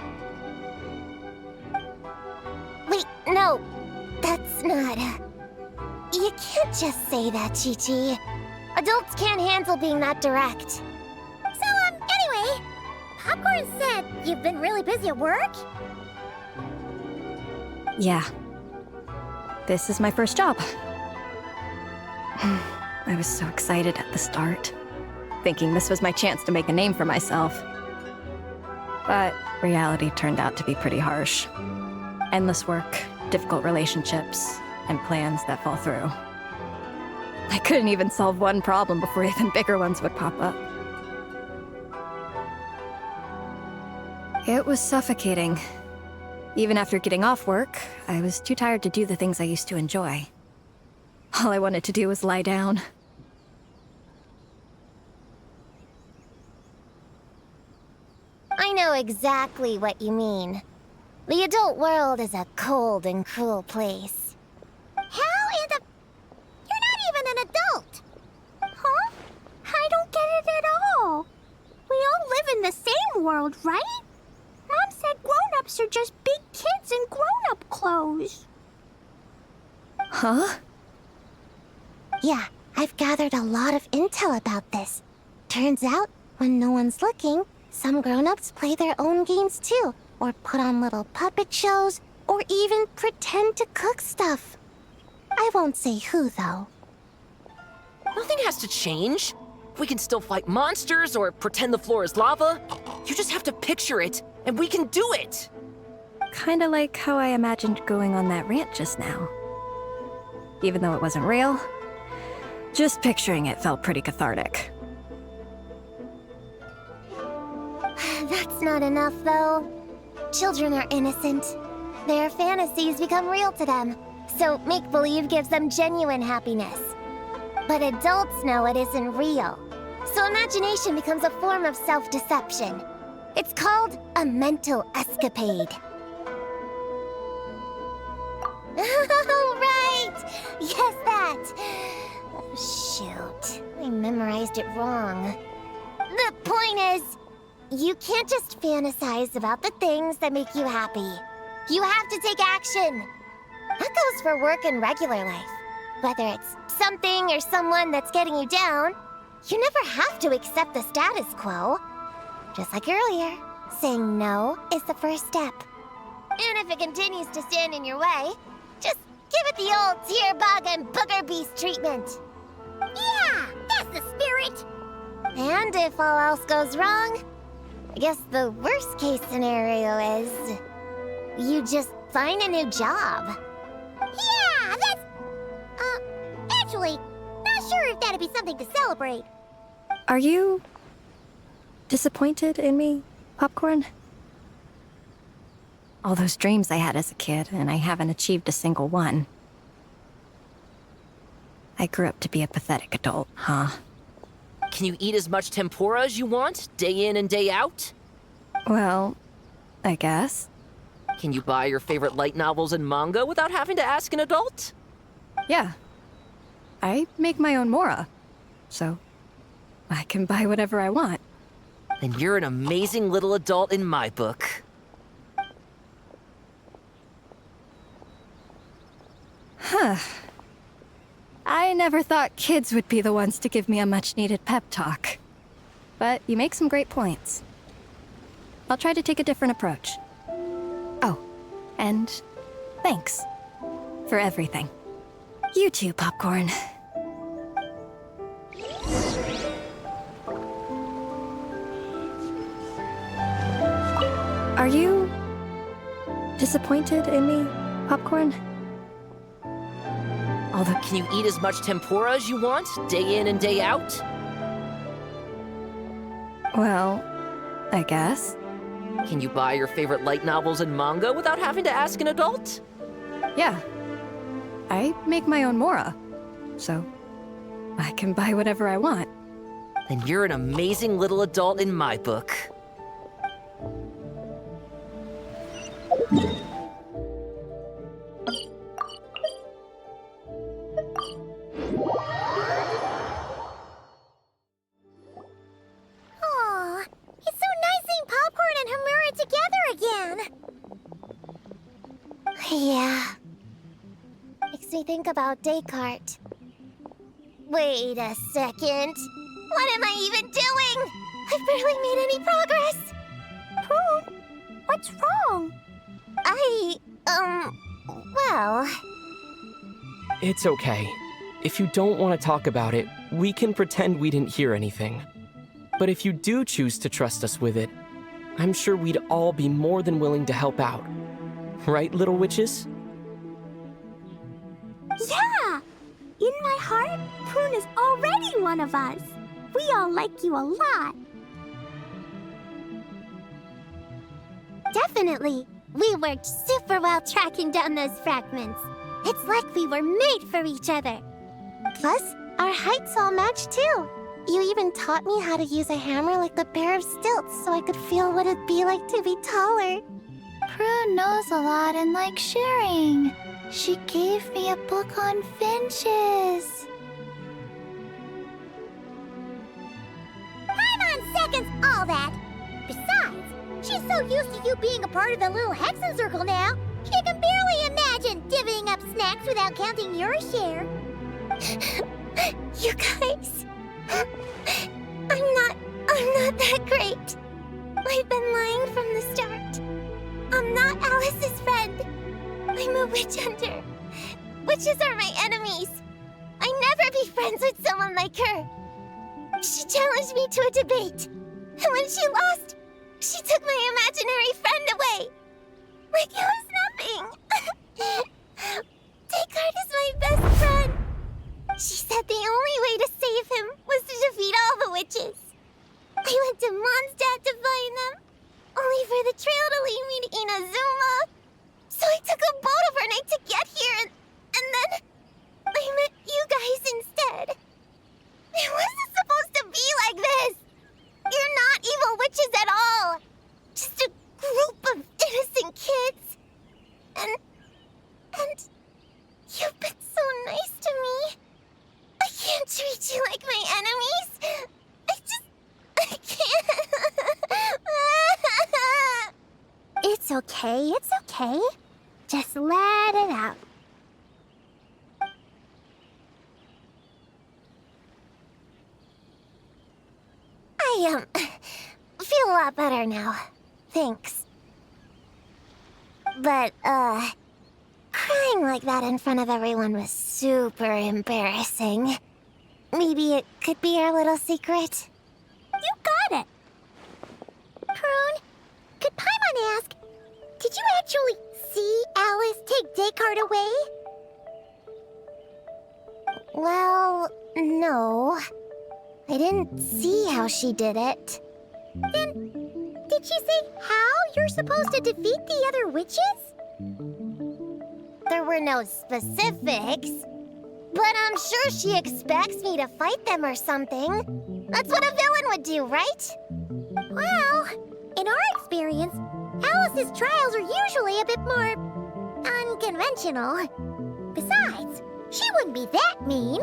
Wait, no. That's not... You can't just say that, Chi-Chi. Adults can't handle being that direct. So, anyway, Popcorn said you've been really busy at work? Yeah. This is my first job. I was so excited at the start, thinking this was my chance to make a name for myself. But reality turned out to be pretty harsh. Endless work, difficult relationships, and plans that fall through. I couldn't even solve one problem before even bigger ones would pop up. It was suffocating. Even after getting off work, I was too tired to do the things I used to enjoy. All I wanted to do was lie down. I know exactly what you mean. The adult world is a cold and cruel place. How in the... You're not even an adult! Huh? I don't get it at all. We all live in the same world, right? Mom said grown-ups are just big kids in grown-up clothes. Huh? Yeah, I've gathered a lot of intel about this. Turns out, when no one's looking, some grown-ups play their own games too, or put on little puppet shows, or even pretend to cook stuff. I won't say who, though. Nothing has to change. We can still fight monsters or pretend the floor is lava. You just have to picture it, and we can do it! Kinda like how I imagined going on that rant just now. Even though it wasn't real, just picturing it felt pretty cathartic. That's not enough, though. Children are innocent. Their fantasies become real to them, so make-believe gives them genuine happiness. But adults know it isn't real, so imagination becomes a form of self-deception. It's called a mental escapade. Oh, right! Yes, that! Oh, shoot. I memorized it wrong. The point is, you can't just fantasize about the things that make you happy. You have to take action. That goes for work and regular life. Whether it's something or someone that's getting you down, you never have to accept the status quo. Just like earlier, saying no is the first step. And if it continues to stand in your way, just give it the old tear bug and booger beast treatment. Yeah, that's the spirit. And if all else goes wrong, I guess the worst case scenario is you just find a new job. Yeah, that's... actually, not sure if that'd be something to celebrate. Are you disappointed in me, Popcorn? All those dreams I had as a kid, and I haven't achieved a single one. I grew up to be a pathetic adult, huh? Can you eat as much tempura as you want, day in and day out? Well, I guess. Can you buy your favorite light novels and manga without having to ask an adult? Yeah. I make my own mora, so I can buy whatever I want. Then you're an amazing little adult in my book. Huh. I never thought kids would be the ones to give me a much-needed pep talk. But you make some great points. I'll try to take a different approach. Oh, and thanks for everything. You too, Popcorn. Are you disappointed in me, Popcorn? Although, can you eat as much tempura as you want, day in and day out? Well, I guess. Can you buy your favorite light novels and manga without having to ask an adult? Yeah. I make my own mora, so I can buy whatever I want. Then you're an amazing little adult in my book. Aw, it's so nice seeing Popcorn and Hamura together again. Yeah. Makes me think about Descartes. Wait a second. What am I even doing? I've barely made any progress. Prune, what's wrong? Well... It's okay. If you don't want to talk about it, we can pretend we didn't hear anything. But if you do choose to trust us with it, I'm sure we'd all be more than willing to help out. Right, little witches? Yeah! In my heart, Prune is already one of us. We all like you a lot. Definitely. We worked super well tracking down those fragments. It's like we were made for each other. Plus, our heights all match too. You even taught me how to use a hammer like the Bear of Stilts so I could feel what it'd be like to be taller. Prue knows a lot and likes sharing. She gave me a book on finches. Paimon seconds all that. Besides, she's so used to you being a part of the little Hexen Circle now, she can barely imagine divvying up snacks without counting your share. You guys, I'm not that great. I've been lying from the start. I'm not Alice's friend. I'm a witch hunter. Witches are my enemies. I never be friends with someone like her. She challenged me to a debate, and when she lost, she took my imaginary friend away. Like it was nothing. Descartes is my best friend. She said the only way to save him was to defeat all the witches. I went to Mondstadt to find them, only for the trail to lead me to Inazuma. So I took a boat overnight to get here, and then I met you guys instead. It wasn't supposed to be like this. You're not evil witches at all. Just a group of innocent kids. And you've been so nice to me. I can't treat you like my enemies. I can't. It's okay, it's okay. Just let it out. I, feel a lot better now. Thanks. But, crying like that in front of everyone was super embarrassing. Maybe it could be our little secret? You got it. Prune, could Paimon ask, did you actually see Alice take Descartes away? Well, no. I didn't see how she did it. Then, did she say how you're supposed to defeat the other witches? There were no specifics, but I'm sure she expects me to fight them or something. That's what a villain would do, right? Well, in our experience, Alice's trials are usually a bit more unconventional. Besides, she wouldn't be that mean.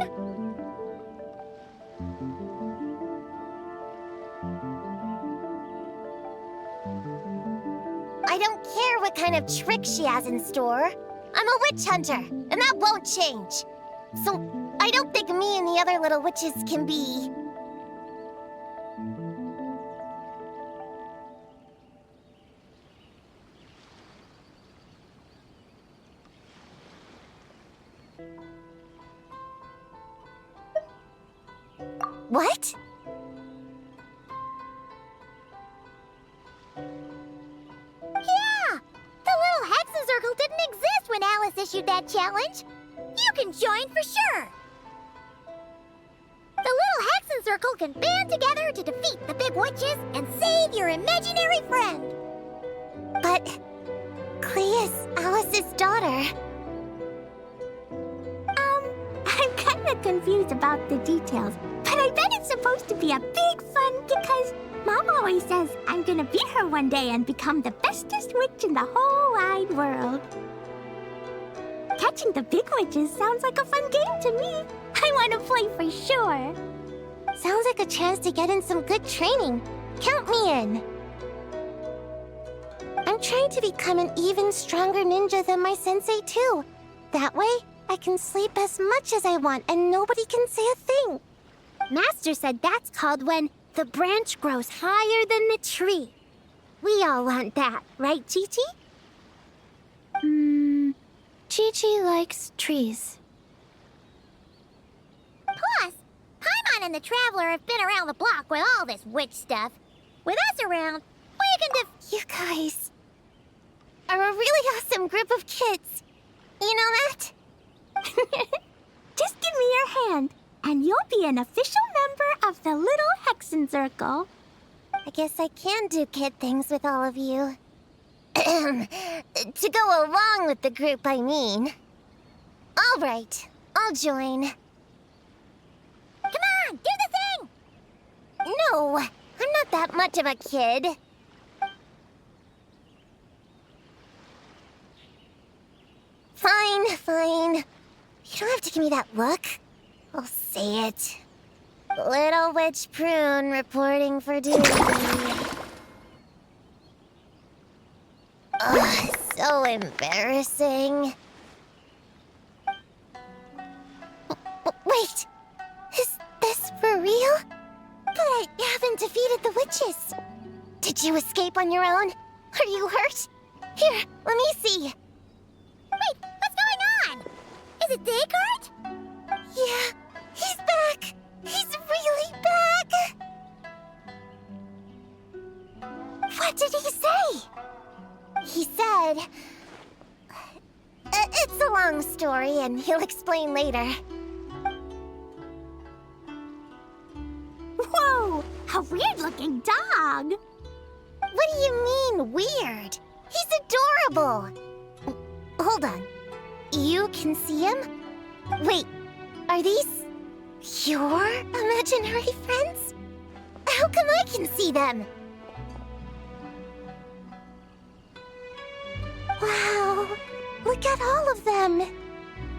I don't care what kind of trick she has in store. I'm a witch hunter, and that won't change. So, I don't think me and the other little witches can be... What? Yeah! The little Hexen Circle didn't exist when Alice issued that challenge. You can join for sure. The little Hexen Circle can band together to defeat the big witches and save your imaginary friend. But Clea is Alice's daughter. I'm kinda confused about the details, but I bet it's supposed to be a big fun because Mom always says I'm gonna beat her one day and become the bestest witch in the whole wide world. Catching the big witches sounds like a fun game to me. I want to play for sure. Sounds like a chance to get in some good training. Count me in. I'm trying to become an even stronger ninja than my sensei, too. That way, I can sleep as much as I want and nobody can say a thing. Master said that's called when the branch grows higher than the tree. We all want that, right, Chi-Chi? Chi-Chi likes trees. Plus, Paimon and the Traveler have been around the block with all this witch stuff. With us around, we can You guys are a really awesome group of kids. You know that? Just give me your hand, and you'll be an official member of the Little Hexen Circle. I guess I can do kid things with all of you. To go along with the group, I mean. All right, I'll join. Come on, do the thing! No, I'm not that much of a kid. Fine. You don't have to give me that look. I'll say it. Little Witch Prune reporting for duty. Ugh, so embarrassing. Wait, is this for real? But I haven't defeated the witches. Did you escape on your own? Are you hurt? Here, let me see. Wait, what's going on? Is it Descartes? Yeah, he's back. He's really back. What did he say? He said... it's a long story, and he'll explain later. Whoa, a weird-looking dog. What do you mean, weird? He's adorable. Hold on. You can see him? Wait, are these your imaginary friends? How come I can see them? Wow, look at all of them.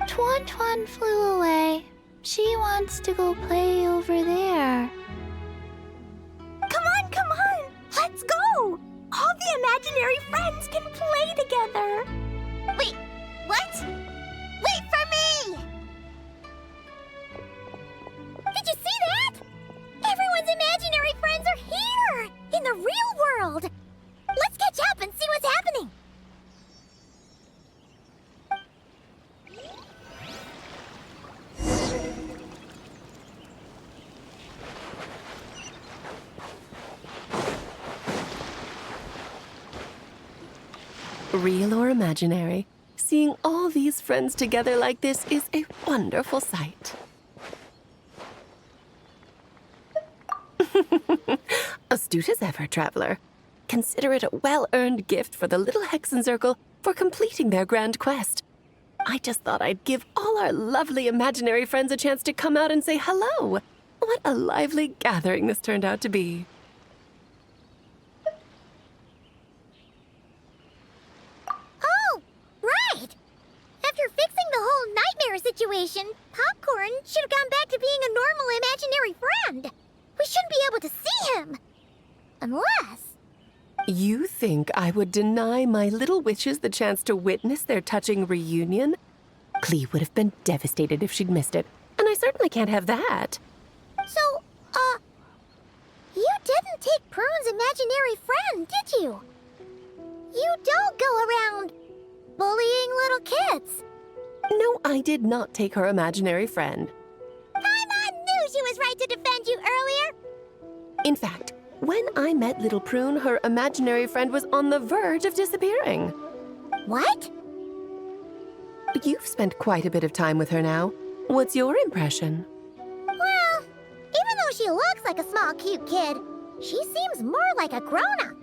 Tuan flew away. She wants to go play over there. Come on, let's go. All the imaginary friends can play together. Wait, what? Wait for me! Did you see that? Everyone's imaginary friends are here! In the real world! Let's catch up and see what's happening! Real or imaginary, seeing all these friends together like this is a wonderful sight. Astute as ever, Traveler. Consider it a well-earned gift for the Little Hexen Circle for completing their grand quest. I just thought I'd give all our lovely imaginary friends a chance to come out and say hello. What a lively gathering this turned out to be. Oh, right! After fixing the whole nightmare situation, Popcorn should have gone back to being a normal imaginary friend. We shouldn't be able to see him. Unless... You think I would deny my little witches the chance to witness their touching reunion? Clea would have been devastated if she'd missed it, and I certainly can't have that. So, you didn't take Prune's imaginary friend, did you? You don't go around bullying little kids. No, I did not take her imaginary friend. Paimon knew she was right to defend you earlier. In fact, when I met little Prune, her imaginary friend was on the verge of disappearing. What? You've spent quite a bit of time with her now. What's your impression? Well, even though she looks like a small, cute kid, she seems more like a grown-up.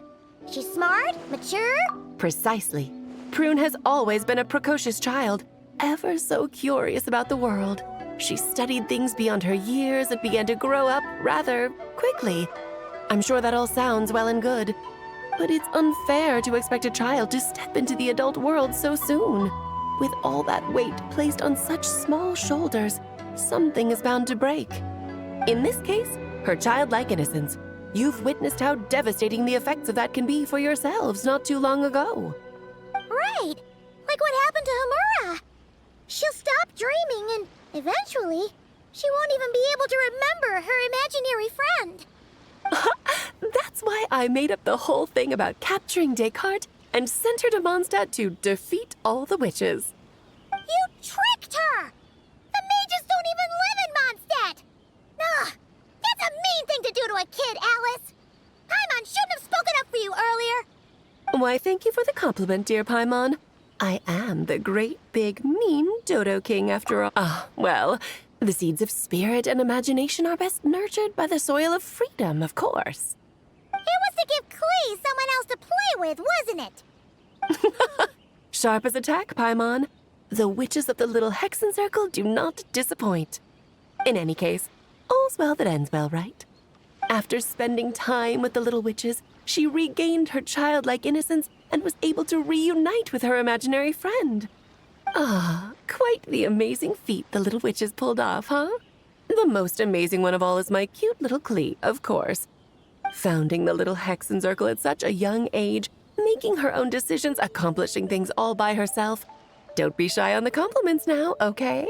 She's smart, mature. Precisely. Prune has always been a precocious child, ever so curious about the world. She studied things beyond her years and began to grow up rather quickly. I'm sure that all sounds well and good, but it's unfair to expect a child to step into the adult world so soon. With all that weight placed on such small shoulders, something is bound to break. In this case, her childlike innocence. You've witnessed how devastating the effects of that can be for yourselves not too long ago. Right. Like what happened to Hamura. She'll stop dreaming and eventually she won't even be able to remember her imaginary friend. That's why I made up the whole thing about capturing Descartes and sent her to Mondstadt to defeat all the witches. You tricked her! The mages don't even live in Mondstadt! Ugh, that's a mean thing to do to a kid, Alice! Paimon shouldn't have spoken up for you earlier! Why, thank you for the compliment, dear Paimon. I am the great, big, mean Dodo King after all. Well, the seeds of spirit and imagination are best nurtured by the soil of freedom, of course. It was to give Klee someone else to play with, wasn't it? Sharp as a tack, Paimon. The witches of the little Hexen Circle do not disappoint. In any case, all's well that ends well, right? After spending time with the little witches, she regained her childlike innocence and was able to reunite with her imaginary friend. Quite the amazing feat the little witches pulled off, huh? The most amazing one of all is my cute little Klee, of course. Founding the little Hexen Circle at such a young age, making her own decisions, accomplishing things all by herself. Don't be shy on the compliments now, okay?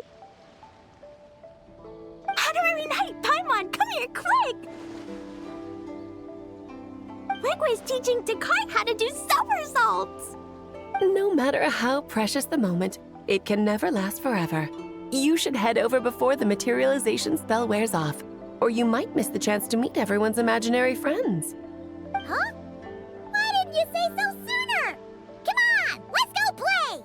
How do I reunite? Paimon, come here, quick! Wigway's teaching Descartes how to do somersaults! No matter how precious the moment, it can never last forever. You should head over before the materialization spell wears off, or you might miss the chance to meet everyone's imaginary friends. Huh? Why didn't you say so sooner? Come on, let's go play!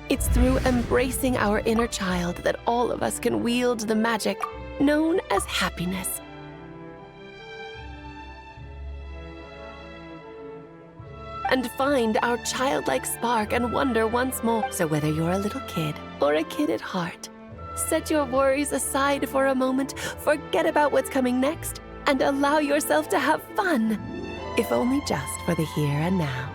It's through embracing our inner child that all of us can wield the magic known as happiness. And find our childlike spark and wonder once more. So whether you're a little kid or a kid at heart, set your worries aside for a moment, forget about what's coming next, and allow yourself to have fun, if only just for the here and now.